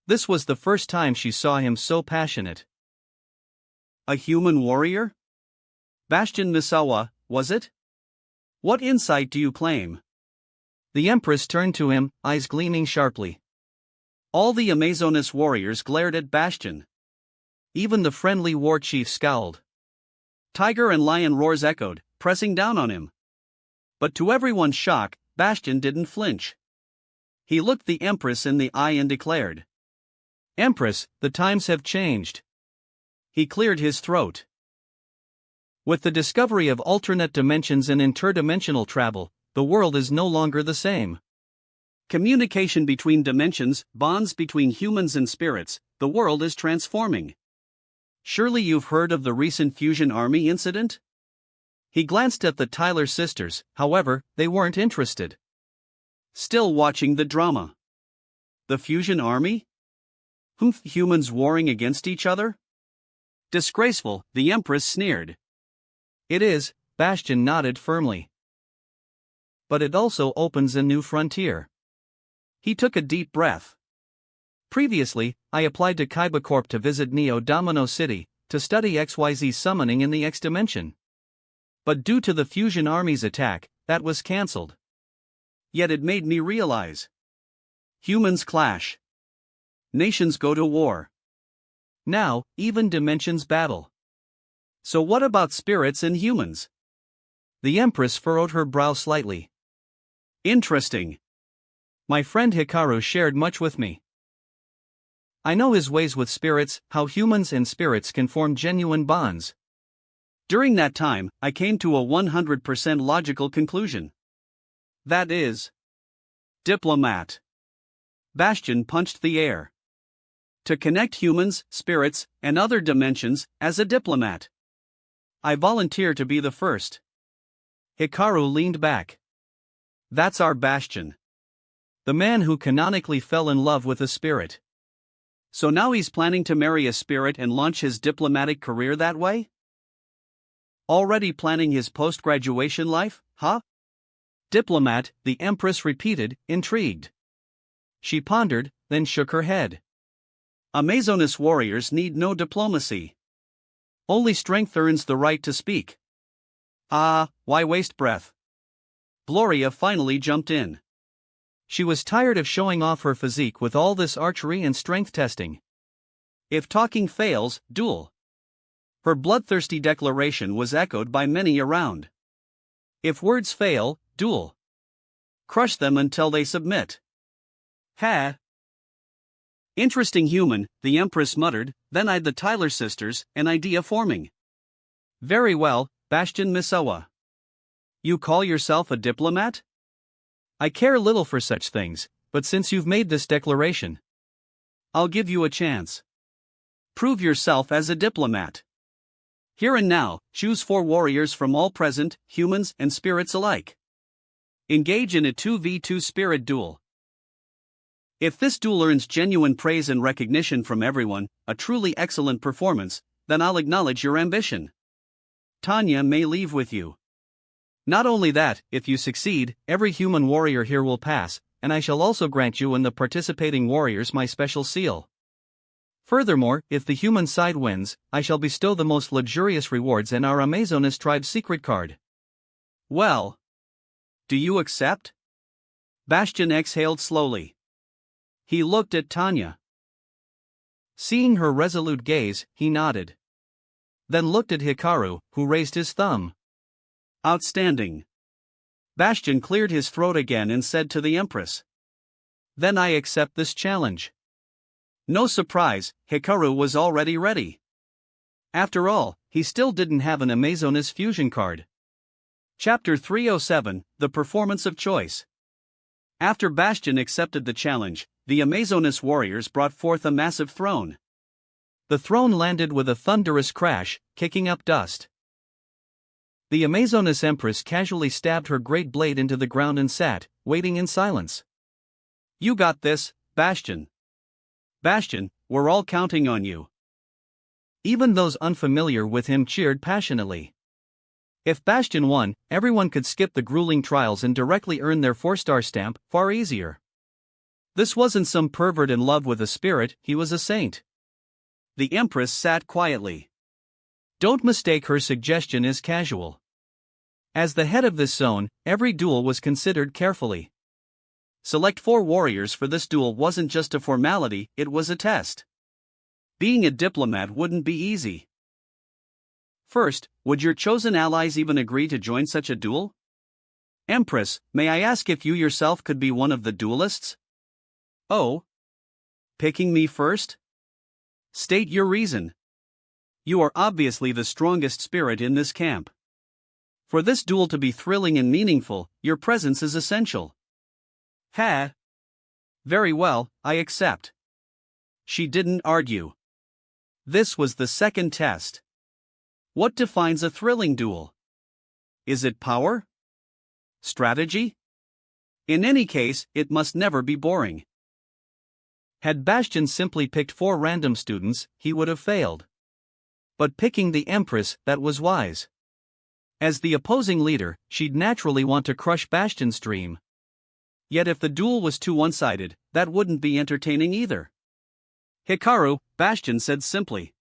This was the first time she saw him so passionate. A human warrior? Bastion Misawa, was it? What insight do you claim? The Empress turned to him, eyes gleaming sharply. All the Amazonas warriors glared at Bastion. Even the friendly war chief scowled. Tiger and lion roars echoed, pressing down on him. But to everyone's shock, Bastion didn't flinch. He looked the Empress in the eye and declared, "Empress, the times have changed." He cleared his throat. With the discovery of alternate dimensions and interdimensional travel, the world is no longer the same. Communication between dimensions, bonds between humans and spirits, the world is transforming. Surely you've heard of the recent Fusion Army incident? He glanced at the Tyler sisters, however, they weren't interested. Still watching the drama. The Fusion Army? Humans warring against each other? Disgraceful, the Empress sneered. It is, Bastion nodded firmly. But it also opens a new frontier. He took a deep breath. Previously, I applied to Kaiba Corp to visit Neo Domino City, to study XYZ summoning in the X dimension. But due to the Fusion Army's attack, that was cancelled. Yet it made me realize. Humans clash. Nations go to war. Now, even dimensions battle. So what about spirits and humans? The Empress furrowed her brow slightly. Interesting. My friend Hikaru shared much with me. I know his ways with spirits, how humans and spirits can form genuine bonds. During that time, I came to a 100% logical conclusion. That is, diplomat. Bastion punched the air. To connect humans, spirits, and other dimensions, as a diplomat. I volunteer to be the first. Hikaru leaned back. That's our Bastion. The man who canonically fell in love with a spirit. So now he's planning to marry a spirit and launch his diplomatic career that way? Already planning his post-graduation life, huh? Diplomat, the Empress repeated, intrigued. She pondered, then shook her head. Amazonas warriors need no diplomacy. Only strength earns the right to speak. Ah, why waste breath? Gloria finally jumped in. She was tired of showing off her physique with all this archery and strength testing. If talking fails, duel. Her bloodthirsty declaration was echoed by many around. If words fail, duel. Crush them until they submit. Ha! Interesting human, the Empress muttered, then eyed the Tyler sisters, an idea forming. Very well, Bastion Misawa. You call yourself a diplomat? I care little for such things, but since you've made this declaration, I'll give you a chance. Prove yourself as a diplomat. Here and now, choose 4 warriors from all present, humans and spirits alike. Engage in a 2v2 spirit duel. If this duel earns genuine praise and recognition from everyone, a truly excellent performance, then I'll acknowledge your ambition. Tanya may leave with you. Not only that, if you succeed, every human warrior here will pass, and I shall also grant you and the participating warriors my special seal. Furthermore, if the human side wins, I shall bestow the most luxurious rewards and our Amazonas tribe's secret card. Well, do you accept? Bastion exhaled slowly. He looked at Tanya. Seeing her resolute gaze, he nodded. Then looked at Hikaru, who raised his thumb. Outstanding. Bastion cleared his throat again and said to the Empress. Then I accept this challenge. No surprise, Hikaru was already ready. After all, he still didn't have an Amazonas fusion card. Chapter 307, The Performance of Choice. After Bastion accepted the challenge, the Amazonas warriors brought forth a massive throne. The throne landed with a thunderous crash, kicking up dust. The Amazonas Empress casually stabbed her great blade into the ground and sat, waiting in silence. You got this, Bastion. Bastion, we're all counting on you. Even those unfamiliar with him cheered passionately. If Bastion won, everyone could skip the grueling trials and directly earn their 4-star stamp, far easier. This wasn't some pervert in love with a spirit, he was a saint. The Empress sat quietly. Don't mistake her suggestion as casual. As the head of this zone, every duel was considered carefully. Select 4 warriors for this duel wasn't just a formality, it was a test. Being a diplomat wouldn't be easy. First, would your chosen allies even agree to join such a duel? Empress, may I ask if you yourself could be one of the duelists? Oh? Picking me first? State your reason. You are obviously the strongest spirit in this camp. For this duel to be thrilling and meaningful, your presence is essential. Ha! Very well, I accept. She didn't argue. This was the second test. What defines a thrilling duel? Is it power? Strategy? In any case, it must never be boring. Had Bastion simply picked 4 random students, he would have failed. but picking the Empress that was wise. As the opposing leader, she'd naturally want to crush Bastion's dream. Yet if the duel was too one-sided, that wouldn't be entertaining either. Hikaru, Bastion said simply.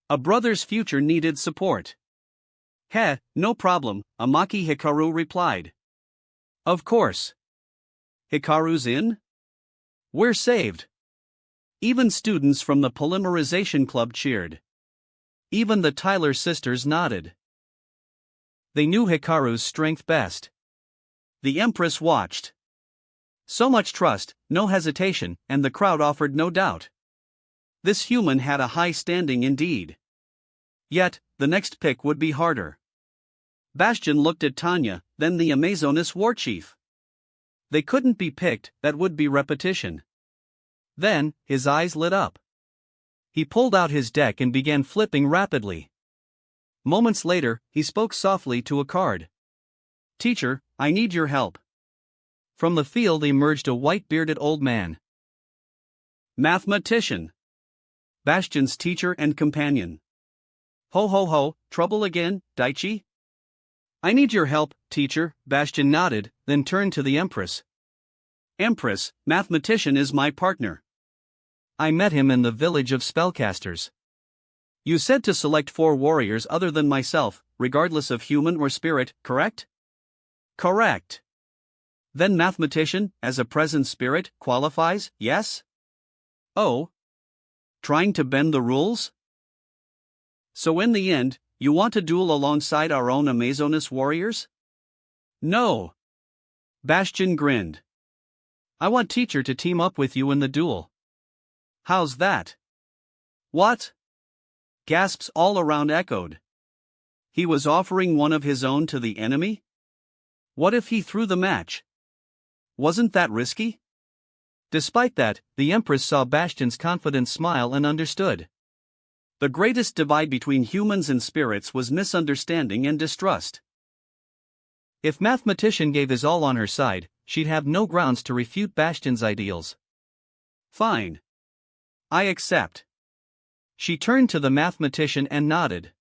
A brother's future needed support. Heh, no problem, Amaki Hikaru replied. Of course. Hikaru's in? We're saved. Even students from the Polymerization Club cheered. Even the Tyler sisters nodded. They knew Hikaru's strength best. The Empress watched. So much trust, no hesitation, and the crowd offered no doubt. This human had a high standing indeed. Yet, the next pick would be harder. Bastion looked at Tanya, then the Amazonas war chief. They couldn't be picked, that would be repetition. Then, his eyes lit up. He pulled out his deck and began flipping rapidly. Moments later, he spoke softly to a card. Teacher, I need your help. From the field emerged a white-bearded old man. Mathematician. Bastion's teacher and companion. Ho ho ho, trouble again, Daichi? I need your help, teacher, Bastion nodded, then turned to the Empress. Empress, mathematician is my partner. I met him in the village of spellcasters. You said to select 4 warriors other than myself, regardless of human or spirit, correct? Correct. Then mathematician, as a present spirit, qualifies, yes? Oh. Trying to bend the rules? So in the end, you want to duel alongside our own Amazonas warriors? No. Bastion grinned. I want teacher to team up with you in the duel. How's that? What? Gasps all around echoed. He was offering one of his own to the enemy? What if he threw the match? Wasn't that risky? Despite that, the Empress saw Bastion's confident smile and understood. The greatest divide between humans and spirits was misunderstanding and distrust. If mathematician gave his all on her side, she'd have no grounds to refute Bastion's ideals. Fine. I accept. She turned to the mathematician and nodded.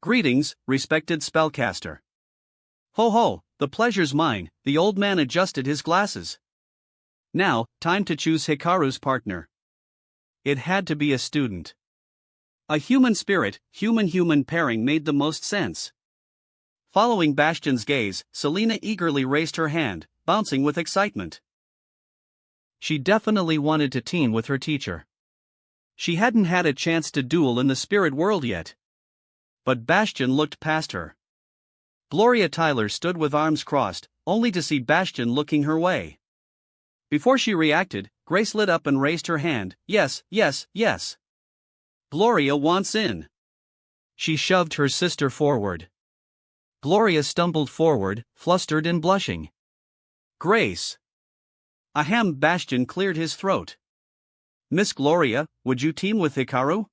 Greetings, respected spellcaster. Ho ho, the pleasure's mine, the old man adjusted his glasses. Now, time to choose Hikaru's partner. It had to be a student. A human spirit, human-human pairing made the most sense. Following Bastion's gaze, Selena eagerly raised her hand, bouncing with excitement. She definitely wanted to team with her teacher. She hadn't had a chance to duel in the spirit world yet. But Bastion looked past her. Gloria Tyler stood with arms crossed, only to see Bastion looking her way. Before she reacted, Grace lit up and raised her hand. Yes, yes, yes. Gloria wants in. She shoved her sister forward. Gloria stumbled forward, flustered and blushing. Grace. Ahem, Bastion cleared his throat. Miss Gloria, would you team with Hikaru?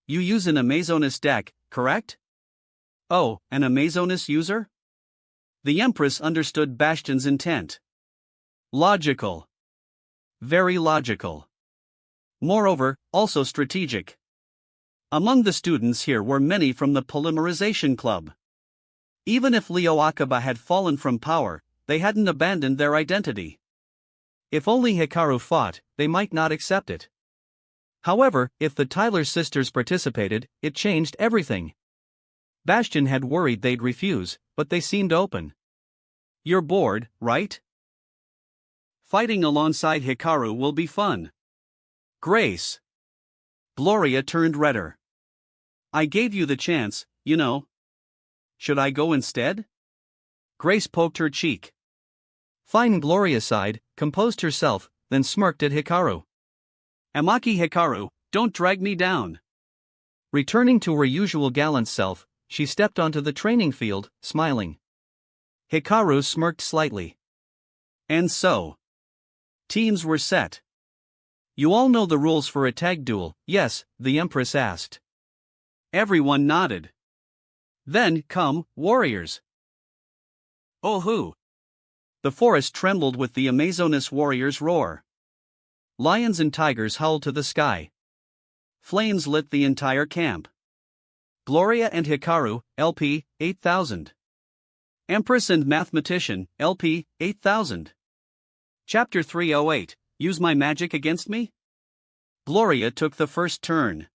You use an Amazonas deck, correct? Oh, an Amazonas user? The Empress understood Bastion's intent. Logical. Very logical. Moreover, also strategic. Among the students here were many from the Polymerization Club. Even if Leo Akiba had fallen from power, they hadn't abandoned their identity. If only Hikaru fought, they might not accept it. However, if the Tyler sisters participated, it changed everything. Bastion had worried they'd refuse, but they seemed open. You're bored, right? Fighting alongside Hikaru will be fun. Grace. Gloria turned redder. I gave you the chance, you know. Should I go instead? Grace poked her cheek. Fine, Gloria sighed, composed herself, then smirked at Hikaru. Amaki Hikaru, don't drag me down. Returning to her usual gallant self, she stepped onto the training field, smiling. Hikaru smirked slightly. And so. Teams were set. You all know the rules for a tag duel, yes? The Empress asked. Everyone nodded. Then, come, warriors. Oh hoo! The forest trembled with the Amazonas warriors' roar. Lions and tigers howled to the sky. Flames lit the entire camp. Gloria and Hikaru, LP, 8000. Empress and Mathematician, LP, 8000. Chapter 308, Use My Magic Against Me? Gloria took the first turn.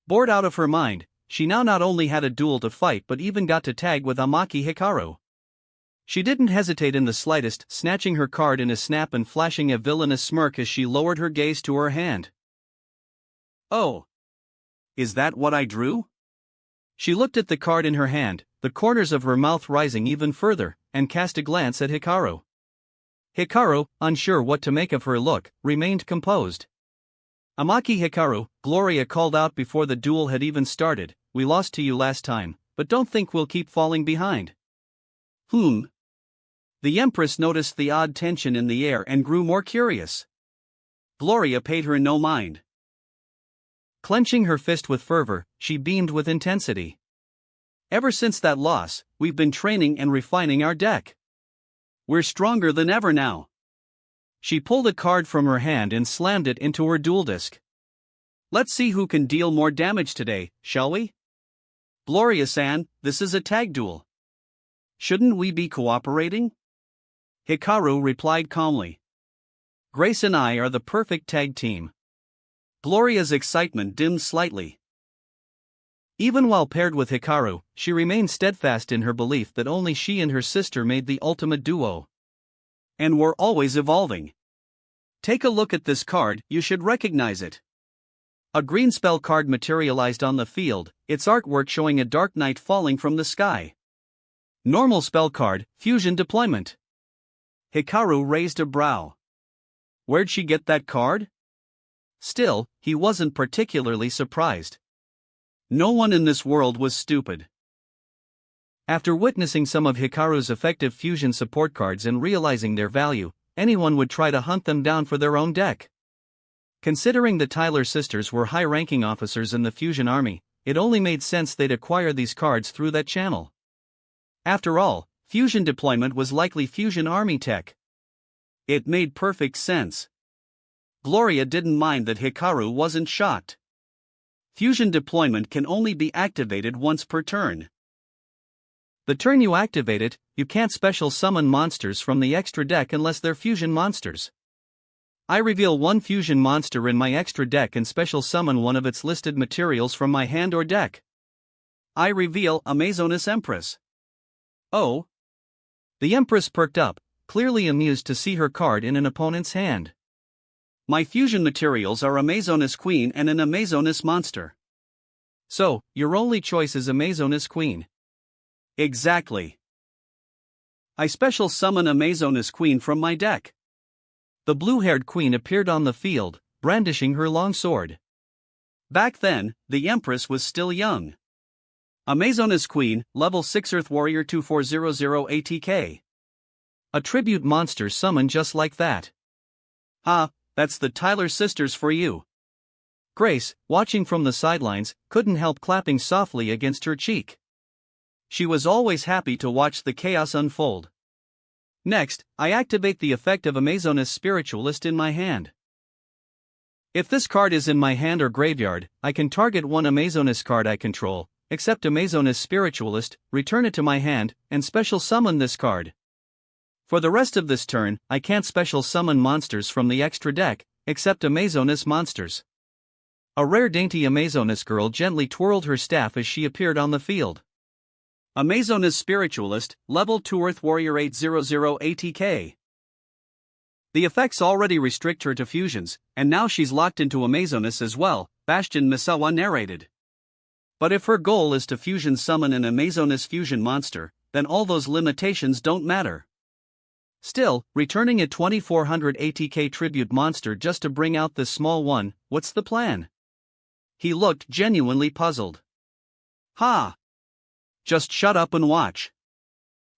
Bored out of her mind, she now not only had a duel to fight but even got to tag with Amaki Hikaru. She didn't hesitate in the slightest, snatching her card in a snap and flashing a villainous smirk as she lowered her gaze to her hand. Oh. Is that what I drew? She looked at the card in her hand, the corners of her mouth rising even further, and cast a glance at Hikaru. Hikaru, unsure what to make of her look, remained composed. Amaki Hikaru, Gloria called out before the duel had even started, we lost to you last time, but don't think we'll keep falling behind. The Empress noticed the odd tension in the air and grew more curious. Gloria paid her no mind. Clenching her fist with fervor, she beamed with intensity. Ever since that loss, we've been training and refining our deck. We're stronger than ever now. She pulled a card from her hand and slammed it into her duel disk. Let's see who can deal more damage today, shall we? Gloria-san, this is a tag duel. Shouldn't we be cooperating? Hikaru replied calmly. Grace and I are the perfect tag team. Gloria's excitement dimmed slightly. Even while paired with Hikaru, she remained steadfast in her belief that only she and her sister made the ultimate duo. And were always evolving. Take a look at this card, you should recognize it. A green spell card materialized on the field, its artwork showing a dark knight falling from the sky. Normal spell card, fusion deployment. Hikaru raised a brow. Where'd she get that card? Still, he wasn't particularly surprised. No one in this world was stupid. After witnessing some of Hikaru's effective fusion support cards and realizing their value, anyone would try to hunt them down for their own deck. Considering the Tyler sisters were high-ranking officers in the Fusion Army, it only made sense they'd acquire these cards through that channel. After all, fusion deployment was likely Fusion Army tech. It made perfect sense. Gloria didn't mind that Hikaru wasn't shocked. Fusion deployment can only be activated once per turn. The turn you activate it, you can't special summon monsters from the extra deck unless they're fusion monsters. I reveal one fusion monster in my extra deck and special summon one of its listed materials from my hand or deck. I reveal Amazonas Empress. Oh. The Empress perked up, clearly amused to see her card in an opponent's hand. My fusion materials are Amazonas Queen and an Amazonas monster. So, your only choice is Amazonas Queen. Exactly. I special summon Amazonas Queen from my deck. The blue-haired queen appeared on the field, brandishing her long sword. Back then, the Empress was still young. Amazonas Queen, level 6 Earth Warrior 2400 ATK. A tribute monster summoned just like that. That's the Tyler sisters for you. Grace, watching from the sidelines, couldn't help clapping softly against her cheek. She was always happy to watch the chaos unfold. Next, I activate the effect of Amazonas Spiritualist in my hand. If this card is in my hand or graveyard, I can target one Amazonas card I control, except Amazonas Spiritualist, return it to my hand, and special summon this card. For the rest of this turn, I can't special summon monsters from the extra deck, except Amazonas monsters. A rare dainty Amazonas girl gently twirled her staff as she appeared on the field. Amazonas Spiritualist, level 2 Earth Warrior 800 ATK. The effects already restrict her to fusions, and now she's locked into Amazonas as well, Bastion Misawa narrated. But if her goal is to fusion summon an Amazonas fusion monster, then all those limitations don't matter. Still, returning a 2400 ATK tribute monster just to bring out this small one, what's the plan? He looked genuinely puzzled. Just shut up and watch.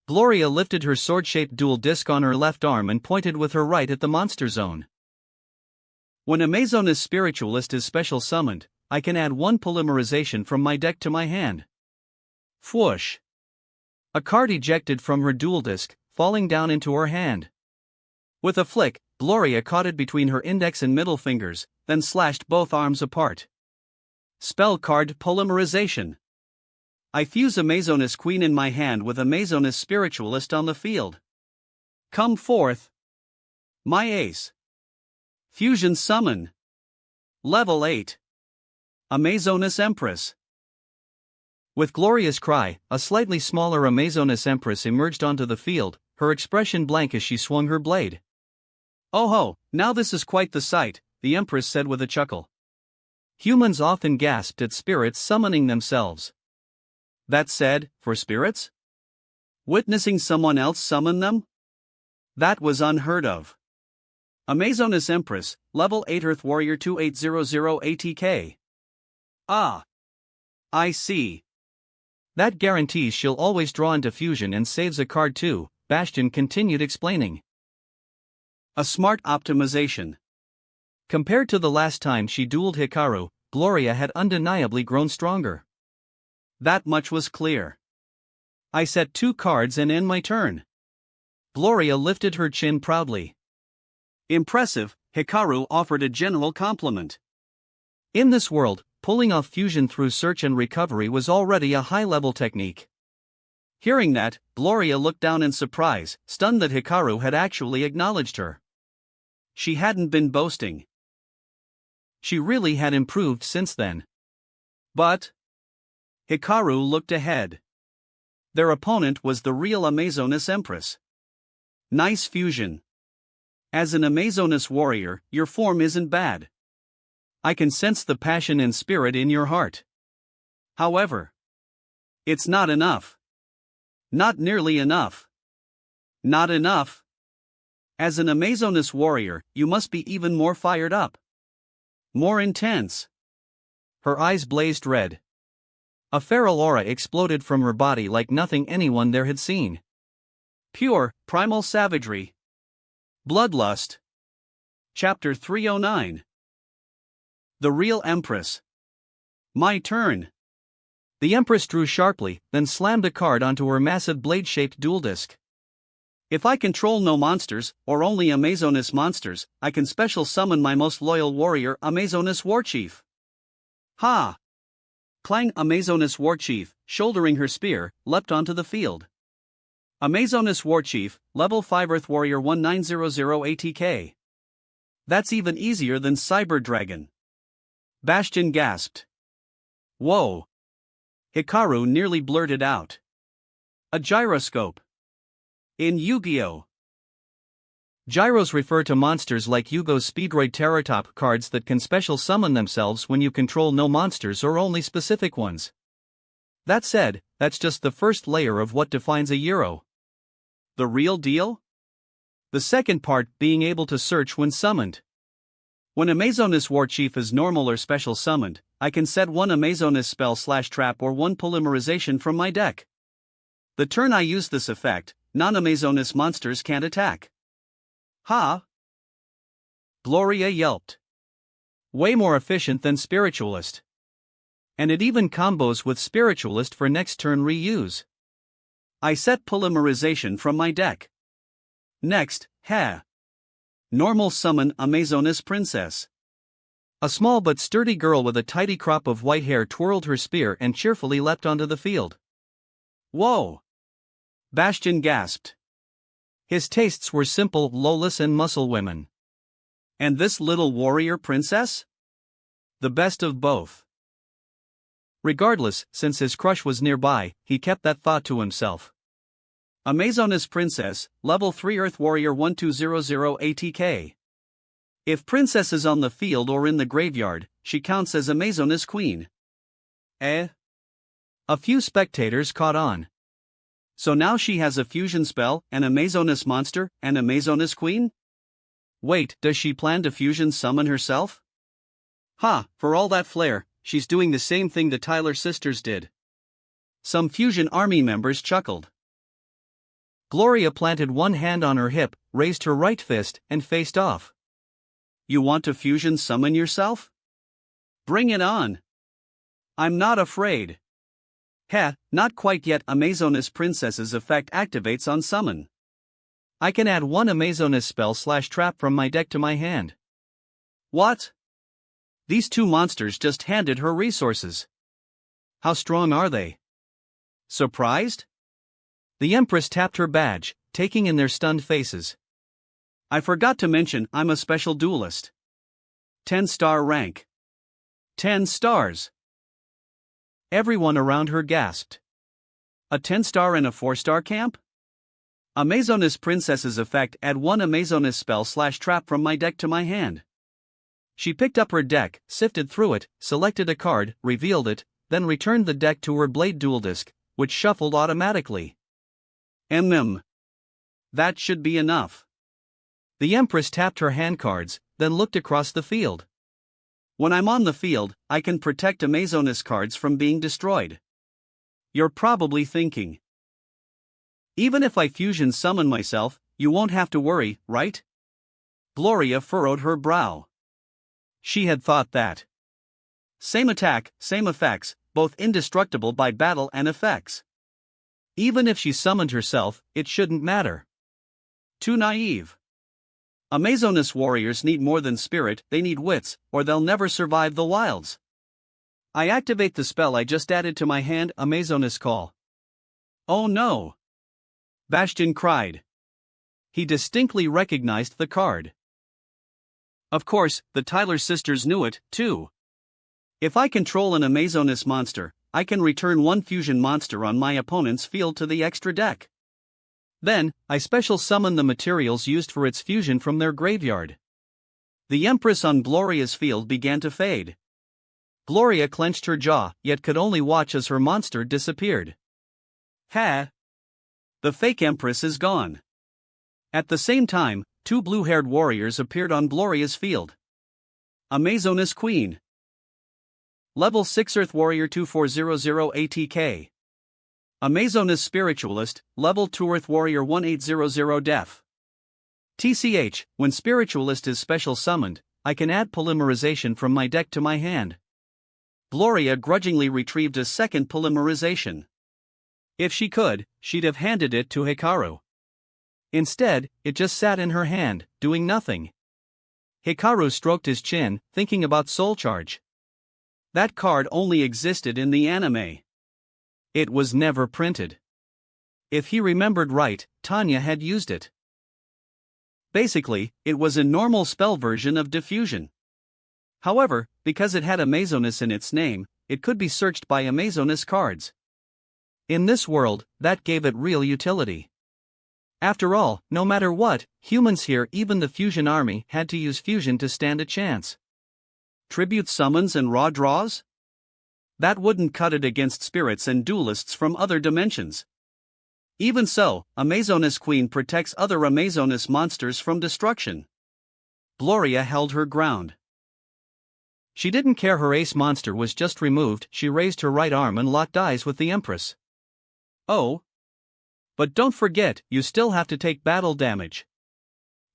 Gloria lifted her sword-shaped dual disc on her left arm and pointed with her right at the monster zone. When Amazonas Spiritualist is special summoned, I can add one polymerization from my deck to my hand. Whoosh! A card ejected from her dual disc, falling down into her hand. With a flick, Gloria caught it between her index and middle fingers, then slashed both arms apart. Spell card polymerization. I fuse Amazonis Queen in my hand with Amazonis Spiritualist on the field. Come forth, my ace. Fusion summon. Level 8. Amazonis Empress. With glorious cry, a slightly smaller Amazonis Empress emerged onto the field, her expression blank as she swung her blade. "Oh ho, now this is quite the sight," the Empress said with a chuckle. Humans often gasped at spirits summoning themselves. That said, for spirits? Witnessing someone else summon them? That was unheard of. Amazonis Empress, Level 8 Earth Warrior 2800 ATK. Ah. I see. That guarantees she'll always draw into fusion and saves a card too, Bastion continued explaining. A smart optimization. Compared to the last time she dueled Hikaru, Gloria had undeniably grown stronger. That much was clear. I set 2 cards and end my turn. Gloria lifted her chin proudly. Impressive, Hikaru offered a general compliment. In this world, pulling off fusion through search and recovery was already a high-level technique. Hearing that, Gloria looked down in surprise, stunned that Hikaru had actually acknowledged her. She hadn't been boasting. She really had improved since then. But Hikaru looked ahead. Their opponent was the real Amazonis Empress. Nice fusion. As an Amazonis warrior, your form isn't bad. I can sense the passion and spirit in your heart. However, it's not enough. Not nearly enough. Not enough. As an Amazonis warrior, you must be even more fired up. More intense. Her eyes blazed red. A feral aura exploded from her body like nothing anyone there had seen. Pure, primal savagery. Bloodlust. Chapter 309. The Real Empress. My turn. The Empress drew sharply, then slammed a card onto her massive blade-shaped dual disc. If I control no monsters, or only Amazonis monsters, I can special summon my most loyal warrior, Amazonis Warchief. Ha! Clang. Amazonis Warchief, shouldering her spear, leapt onto the field. Amazonis Warchief, Level 5 Earth Warrior 1900 ATK. That's even easier than Cyber Dragon. Bastion gasped. Whoa! Hikaru nearly blurted out. A gyroscope. In Yu-Gi-Oh! Gyros refer to monsters like Yugo's Speedroid Terratop cards that can special summon themselves when you control no monsters or only specific ones. That said, that's just the first layer of what defines a Euro. The real deal? The second part being able to search when summoned. When Amazonis Warchief is normal or special summoned, I can set 1 Amazonis spell/trap or 1 polymerization from my deck. The turn I use this effect, non-Amazonis monsters can't attack. Ha! Gloria yelped. Way more efficient than Spiritualist. And it even combos with Spiritualist for next turn reuse. I set polymerization from my deck. Next, normal summon Amazonis Princess. A small but sturdy girl with a tidy crop of white hair twirled her spear and cheerfully leapt onto the field. Whoa! Bastion gasped. His tastes were simple, lawless and muscle women. And this little warrior princess? The best of both. Regardless, since his crush was nearby, he kept that thought to himself. Amazonis Princess, Level 3 Earth Warrior 1200 ATK. If Princess is on the field or in the graveyard, she counts as Amazonis Queen. A few spectators caught on. So now she has a fusion spell, an Amazonis monster, and Amazonis Queen? Wait, does she plan to fusion summon herself? Ha, for all that flair, she's doing the same thing the Tyler sisters did. Some fusion army members chuckled. Gloria planted one hand on her hip, raised her right fist, and faced off. You want to fusion summon yourself? Bring it on. I'm not afraid. Not quite yet. Amazonis Princess's effect activates on summon. I can add 1 Amazonis spell/trap from my deck to my hand. What? These two monsters just handed her resources. How strong are they? Surprised? The Empress tapped her badge, taking in their stunned faces. I forgot to mention I'm a special duelist. 10-star rank. 10 stars. Everyone around her gasped. A 10-star and a 4-star camp? Amazonas Princess's effect. Add 1 Amazonas spell/trap from my deck to my hand. She picked up her deck, sifted through it, selected a card, revealed it, then returned the deck to her blade duel disc, which shuffled automatically. That should be enough. The Empress tapped her hand cards, then looked across the field. When I'm on the field, I can protect Amazonas cards from being destroyed. You're probably thinking, even if I fusion summon myself, you won't have to worry, right? Gloria furrowed her brow. She had thought that. Same attack, same effects, both indestructible by battle and effects. Even if she summoned herself, it shouldn't matter. Too naive. Amazonas warriors need more than spirit, they need wits, or they'll never survive the wilds. I activate the spell I just added to my hand, Amazonas Call. Oh no! Bastion cried. He distinctly recognized the card. Of course, the Tyler sisters knew it, too. If I control an Amazonas monster, I can return 1 fusion monster on my opponent's field to the extra deck. Then, I special summon the materials used for its fusion from their graveyard. The Empress on Gloria's field began to fade. Gloria clenched her jaw, yet could only watch as her monster disappeared. Ha! The fake Empress is gone. At the same time, 2 blue-haired warriors appeared on Gloria's field. Amazonas Queen. Level 6 Earth Warrior 2400 ATK. Amazonas Spiritualist, Level 2 Earth Warrior 1800 Def. TCH, when Spiritualist is special summoned, I can add polymerization from my deck to my hand. Gloria grudgingly retrieved a second polymerization. If she could, she'd have handed it to Hikaru. Instead, it just sat in her hand, doing nothing. Hikaru stroked his chin, thinking about Soul Charge. That card only existed in the anime. It was never printed. If he remembered right, Tanya had used it. Basically, it was a normal spell version of Diffusion. However, because it had Amazonas in its name, it could be searched by Amazonas cards. In this world, that gave it real utility. After all, no matter what, humans here, even the Fusion army, had to use Fusion to stand a chance. Tribute summons and raw draws? That wouldn't cut it against spirits and duelists from other dimensions. Even so, Amazonas Queen protects other Amazonas monsters from destruction. Gloria held her ground. She didn't care her ace monster was just removed. She raised her right arm and locked eyes with the Empress. Oh. But don't forget, you still have to take battle damage.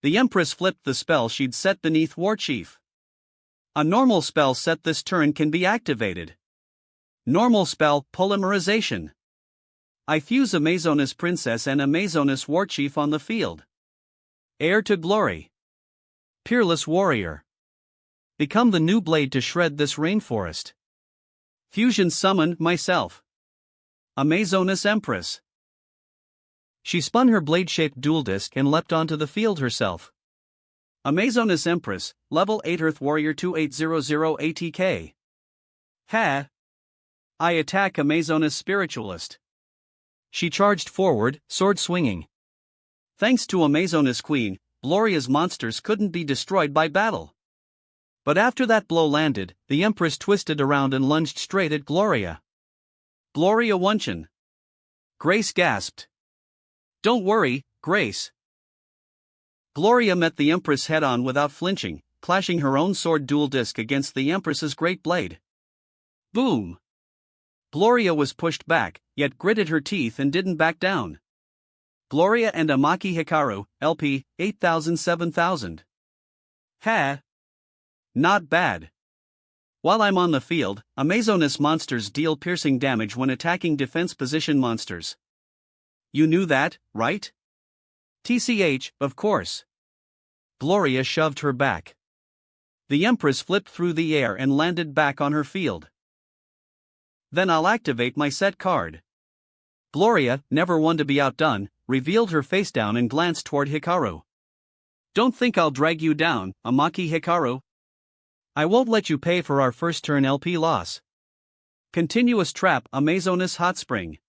The Empress flipped the spell she'd set beneath Warchief. A normal spell set this turn can be activated. Normal spell, Polymerization. I fuse Amazonas Princess and Amazonas Warchief on the field. Heir to Glory. Peerless Warrior. Become the new blade to shred this rainforest. Fusion summoned myself. Amazonas Empress. She spun her blade-shaped dual disc and leapt onto the field herself. Amazonas Empress, Level 8 Earth Warrior 2800 ATK. Ha! I attack Amazonas Spiritualist. She charged forward, sword swinging. Thanks to Amazonas Queen, Gloria's monsters couldn't be destroyed by battle. But after that blow landed, the Empress twisted around and lunged straight at Gloria. Gloria Wunchin. Grace gasped. Don't worry, Grace. Gloria met the Empress head-on without flinching, clashing her own sword dual disc against the Empress's great blade. Boom! Gloria was pushed back, yet gritted her teeth and didn't back down. Gloria and Amaki Hikaru, LP, 8000-7000. Ha! Not bad. While I'm on the field, Amazonas monsters deal piercing damage when attacking defense position monsters. You knew that, right? TCH, of course. Gloria shoved her back. The Empress flipped through the air and landed back on her field. Then I'll activate my set card. Gloria, never one to be outdone, revealed her face down and glanced toward Hikaru. Don't think I'll drag you down, Amaki Hikaru. I won't let you pay for our first turn LP loss. Continuous trap Amazonas Hot Spring.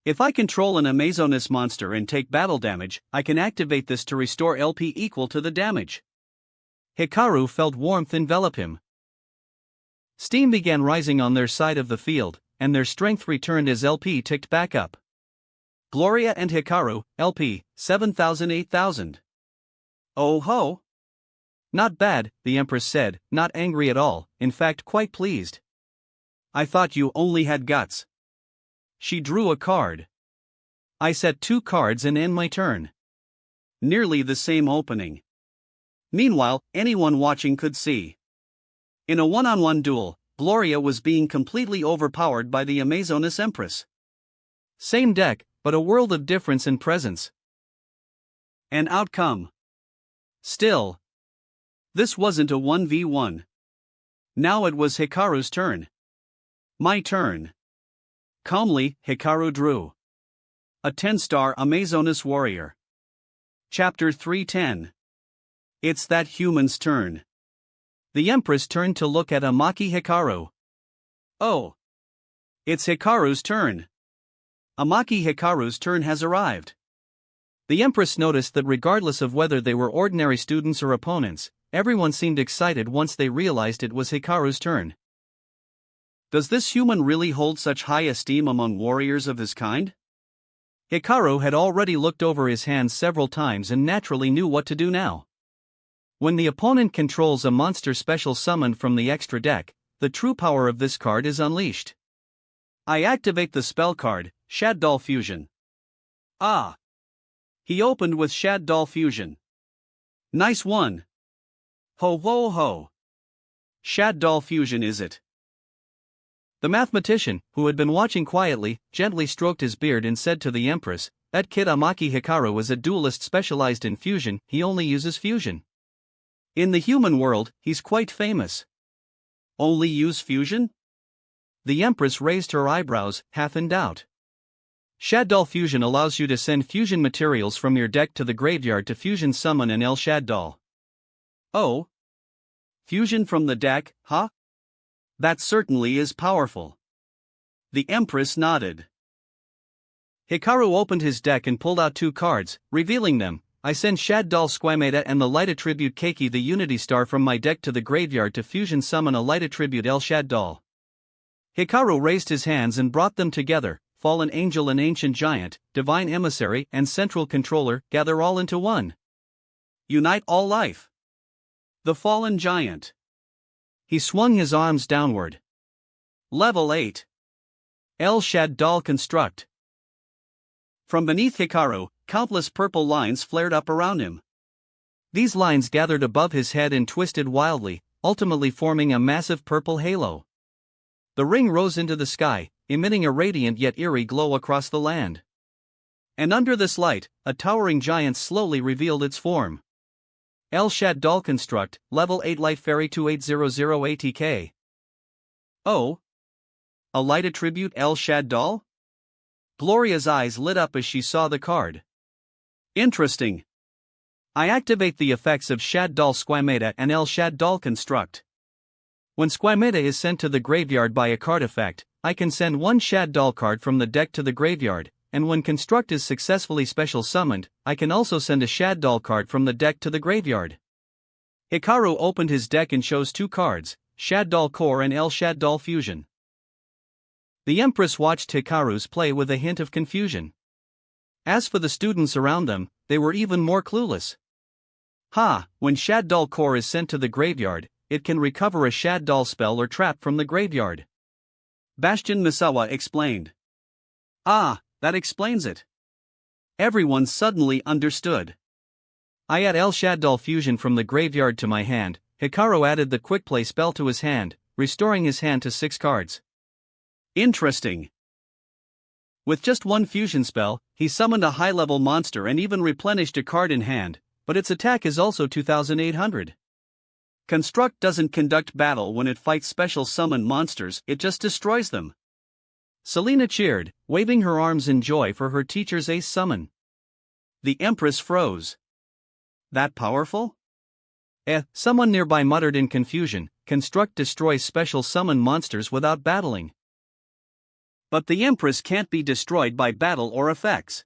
If I control an Amazonas monster and take battle damage, I can activate this to restore LP equal to the damage. Hikaru felt warmth envelop him. Steam began rising on their side of the field, and their strength returned as LP ticked back up. Gloria and Hikaru, LP, 7,000 8,000. Oh ho! Not bad, the Empress said, not angry at all, in fact quite pleased. I thought you only had guts. She drew a card. I set 2 cards and end my turn. Nearly the same opening. Meanwhile, anyone watching could see. In a one-on-one duel, Gloria was being completely overpowered by the Amazonas Empress. Same deck, but a world of difference in presence. An outcome. Still, this wasn't a 1v1. Now it was Hikaru's turn. My turn. Calmly, Hikaru drew a 10-star Amazonas warrior. Chapter 310. It's that human's turn. The Empress turned to look at Amaki Hikaru. Oh. It's Hikaru's turn. Amaki Hikaru's turn has arrived. The Empress noticed that regardless of whether they were ordinary students or opponents, everyone seemed excited once they realized it was Hikaru's turn. Does this human really hold such high esteem among warriors of his kind? Hikaru had already looked over his hands several times and naturally knew what to do now. When the opponent controls a monster special summoned from the extra deck, the true power of this card is unleashed. I activate the spell card, Shaddol Fusion. Ah! He opened with Shaddol Fusion. Nice one! Ho ho ho! Shaddol Fusion is it? The mathematician, who had been watching quietly, gently stroked his beard and said to the Empress, that kid Amaki Hikaru is a duelist specialized in fusion, he only uses fusion. In the human world, he's quite famous. Only use fusion? The Empress raised her eyebrows, half in doubt. Shaddol Fusion allows you to send fusion materials from your deck to the graveyard to fusion summon an El Shaddol. Oh? Fusion from the deck, huh? That certainly is powerful. The Empress nodded. Hikaru opened his deck and pulled out 2 cards, revealing them. I send Shaddol Squameda and the Light Attribute Keiki the Unity Star from my deck to the graveyard to fusion summon a Light Attribute El Shaddol. Hikaru raised his hands and brought them together. Fallen Angel and Ancient Giant, Divine Emissary and Central Controller, gather all into one. Unite all life. The Fallen Giant. He swung his arms downward. Level 8. El Shaddol Construct. From beneath Hikaru, countless purple lines flared up around him. These lines gathered above his head and twisted wildly, ultimately forming a massive purple halo. The ring rose into the sky, emitting a radiant yet eerie glow across the land. And under this light, a towering giant slowly revealed its form. El Shaddol Construct, Level 8 Life Fairy 2800 ATK. Oh? A light attribute El Shaddol? Gloria's eyes lit up as she saw the card. Interesting. I activate the effects of Shaddol Squameda and El Shaddol Construct. When Squameda is sent to the graveyard by a card effect, I can send 1 Shaddol card from the deck to the graveyard, and when Construct is successfully special summoned, I can also send a Shaddol card from the deck to the graveyard. Hikaru opened his deck and chose 2 cards, Shaddol Core and El Shaddol Fusion. The Empress watched Hikaru's play with a hint of confusion. As for the students around them, they were even more clueless. When Shaddol Core is sent to the graveyard, it can recover a Shaddol spell or trap from the graveyard. Bastion Misawa explained. That explains it. Everyone suddenly understood. I add El Shaddol Fusion from the graveyard to my hand. Hikaru added the quick play spell to his hand, restoring his hand to 6 cards. Interesting. With just 1 fusion spell, he summoned a high-level monster and even replenished a card in hand, but its attack is also 2800. Construct doesn't conduct battle when it fights special summon monsters, it just destroys them. Selena cheered, waving her arms in joy for her teacher's ace summon. The Empress froze. That powerful? Someone nearby muttered in confusion. Construct destroys special summon monsters without battling. But the Empress can't be destroyed by battle or effects.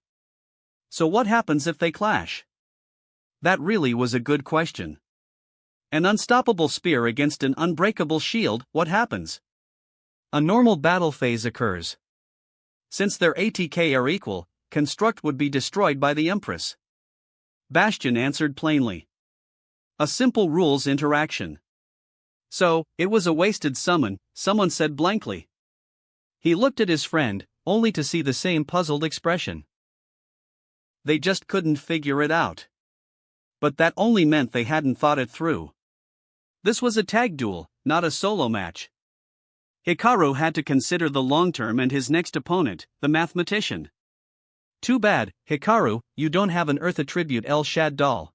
So what happens if they clash? That really was a good question. An unstoppable spear against an unbreakable shield, what happens? A normal battle phase occurs. Since their ATK are equal, Construct would be destroyed by the Empress. Bastion answered plainly. A simple rules interaction. So, it was a wasted summon, someone said blankly. He looked at his friend, only to see the same puzzled expression. They just couldn't figure it out. But that only meant they hadn't thought it through. This was a tag duel, not a solo match. Hikaru had to consider the long term and his next opponent, the mathematician. Too bad, Hikaru, you don't have an Earth attribute El Shaddol.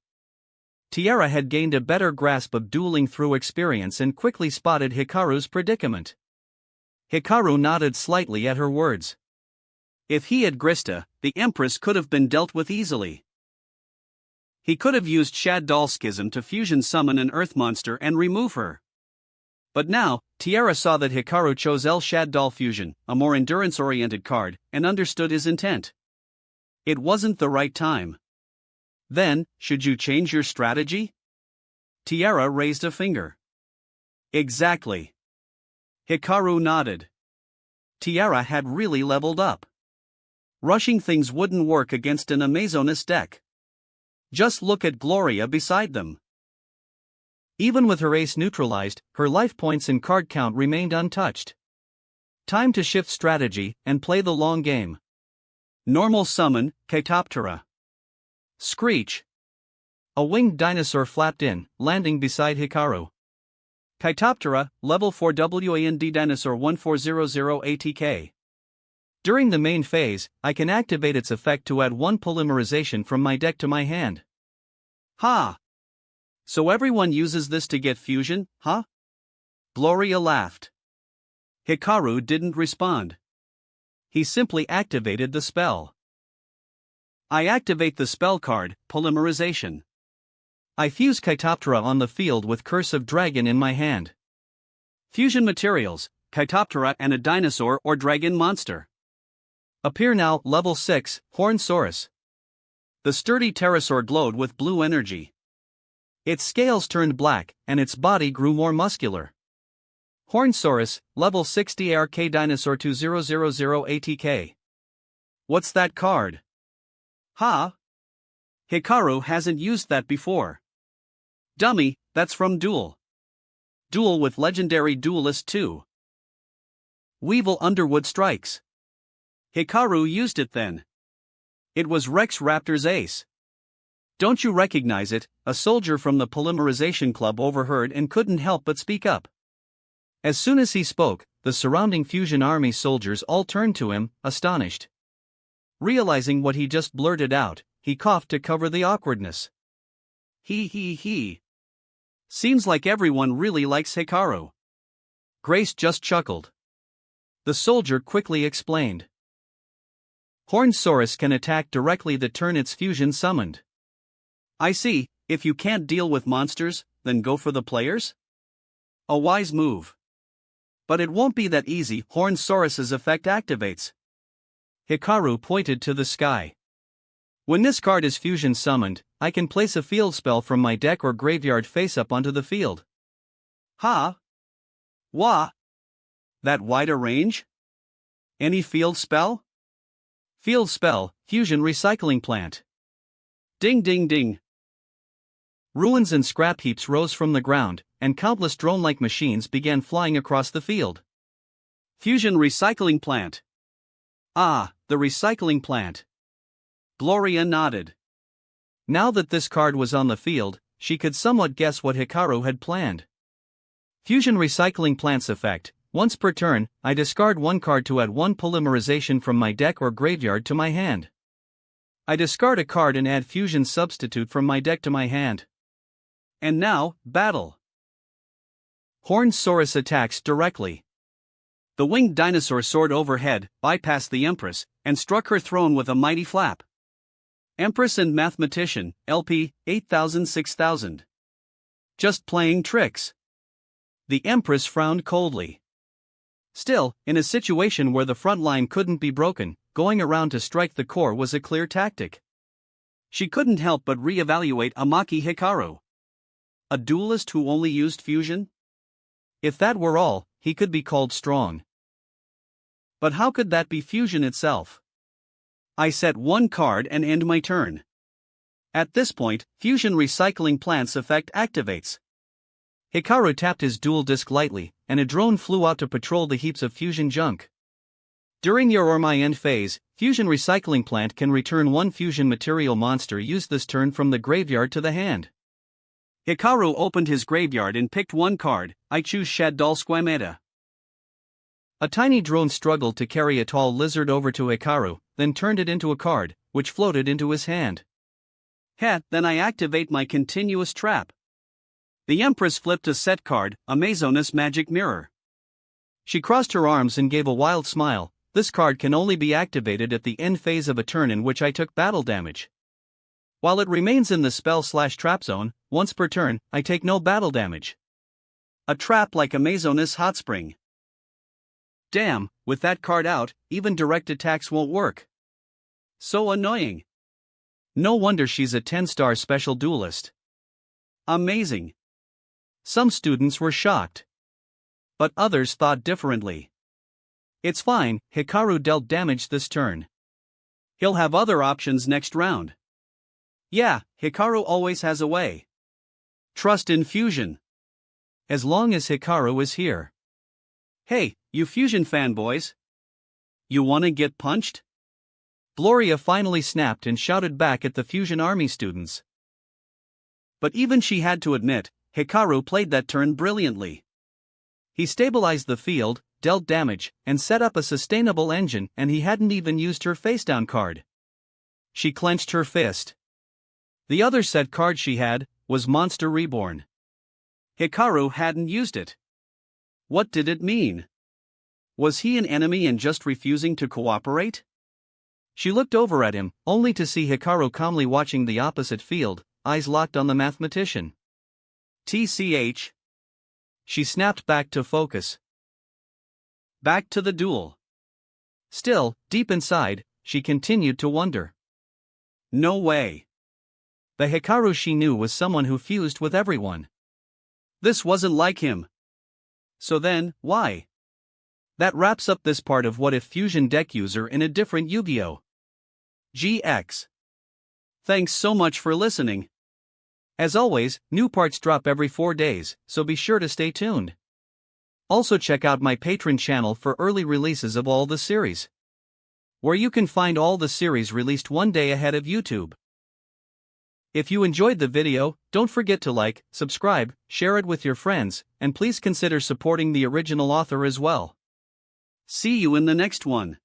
Tiara had gained a better grasp of dueling through experience and quickly spotted Hikaru's predicament. Hikaru nodded slightly at her words. If he had Grista, the Empress could have been dealt with easily. He could have used Shaddol Schism to fusion summon an Earth monster and remove her. But now, Tiara saw that Hikaru chose El Shaddol Fusion, a more endurance-oriented card, and understood his intent. It wasn't the right time. Then, should you change your strategy? Tiara raised a finger. Exactly. Hikaru nodded. Tiara had really leveled up. Rushing things wouldn't work against an Amazonas deck. Just look at Gloria beside them. Even with her ace neutralized, her life points and card count remained untouched. Time to shift strategy and play the long game. Normal summon, Chaetoptera. Screech. A winged dinosaur flapped in, landing beside Hikaru. Chaetoptera, level 4 WAND dinosaur 1400 ATK. During the main phase, I can activate its effect to add 1 polymerization from my deck to my hand. Ha! So everyone uses this to get fusion, huh? Gloria laughed. Hikaru didn't respond. He simply activated the spell. I activate the spell card, Polymerization. I fuse Chaetoptera on the field with Curse of Dragon in my hand. Fusion materials, Chaetoptera and a dinosaur or dragon monster. Appear now, level 6, Hornsaurus. The sturdy pterosaur glowed with blue energy. Its scales turned black, and its body grew more muscular. Hornsaurus, level 60 ARK Dinosaur 2000 ATK. What's that card? Ha! Hikaru hasn't used that before. Dummy, that's from Duel. Duel with Legendary Duelist 2. Weevil Underwood Strikes. Hikaru used it then. It was Rex Raptor's ace. Don't you recognize it? A soldier from the Polymerization Club overheard and couldn't help but speak up. As soon as he spoke, the surrounding Fusion Army soldiers all turned to him, astonished. Realizing what he just blurted out, he coughed to cover the awkwardness. He. Seems like everyone really likes Hikaru. Grace just chuckled. The soldier quickly explained. Hornsaurus can attack directly the turn its fusion summoned. I see, if you can't deal with monsters, then go for the players? A wise move. But it won't be that easy. Hornsaurus's effect activates. Hikaru pointed to the sky. When this card is fusion summoned, I can place a field spell from my deck or graveyard face up onto the field. Ha! Wah! That wider range? Any field spell? Field spell, Fusion Recycling Plant. Ding ding ding. Ruins and scrap heaps rose from the ground, and countless drone-like machines began flying across the field. Fusion Recycling Plant. Ah, the recycling plant. Gloria nodded. Now that this card was on the field, she could somewhat guess what Hikaru had planned. Fusion Recycling Plant's effect. Once per turn, I discard 1 card to add 1 polymerization from my deck or graveyard to my hand. I discard a card and add Fusion Substitute from my deck to my hand. And now, battle. Horned Saurus attacks directly. The winged dinosaur soared overhead, bypassed the Empress, and struck her throne with a mighty flap. Empress and Mathematician, LP, 8000-6000. Just playing tricks. The Empress frowned coldly. Still, in a situation where the front line couldn't be broken, going around to strike the core was a clear tactic. She couldn't help but re-evaluate Amaki Hikaru. A duelist who only used fusion? If that were all, he could be called strong. But how could that be fusion itself? I set one card and end my turn. At this point, Fusion Recycling Plant's effect activates. Hikaru tapped his dual disc lightly, and a drone flew out to patrol the heaps of fusion junk. During your or my end phase, Fusion Recycling Plant can return one fusion material monster used this turn from the graveyard to the hand. Hikaru opened his graveyard and picked one card. I choose Shaddol Squamata. A tiny drone struggled to carry a tall lizard over to Hikaru, then turned it into a card, which floated into his hand. Then I activate my continuous trap. The Empress flipped a set card, Amazonas Magic Mirror. She crossed her arms and gave a wild smile. This card can only be activated at the end phase of a turn in which I took battle damage. While it remains in the spell/trap zone, once per turn, I take no battle damage. A trap like Amazonas Hot Spring. Damn, with that card out, even direct attacks won't work. So annoying. No wonder she's a 10-star special duelist. Amazing. Some students were shocked. But others thought differently. It's fine, Hikaru dealt damage this turn. He'll have other options next round. Yeah, Hikaru always has a way. Trust in fusion. As long as Hikaru is here. Hey, you fusion fanboys. You wanna get punched? Gloria finally snapped and shouted back at the fusion army students. But even she had to admit, Hikaru played that turn brilliantly. He stabilized the field, dealt damage, and set up a sustainable engine, and he hadn't even used her facedown card. She clenched her fist. The other set card she had was Monster Reborn. Hikaru hadn't used it. What did it mean? Was he an enemy and just refusing to cooperate? She looked over at him, only to see Hikaru calmly watching the opposite field, eyes locked on the mathematician. TCH. She snapped back to focus. Back to the duel. Still, deep inside, she continued to wonder. No way. The Hikaru she knew was someone who fused with everyone. This wasn't like him. So then, why? That wraps up this part of What If Fusion Deck User in a Different Yu-Gi-Oh! GX. Thanks so much for listening. As always, new parts drop every 4 days, so be sure to stay tuned. Also check out my Patreon channel for early releases of all the series, where you can find all the series released one day ahead of YouTube. If you enjoyed the video, don't forget to like, subscribe, share it with your friends, and please consider supporting the original author as well. See you in the next one.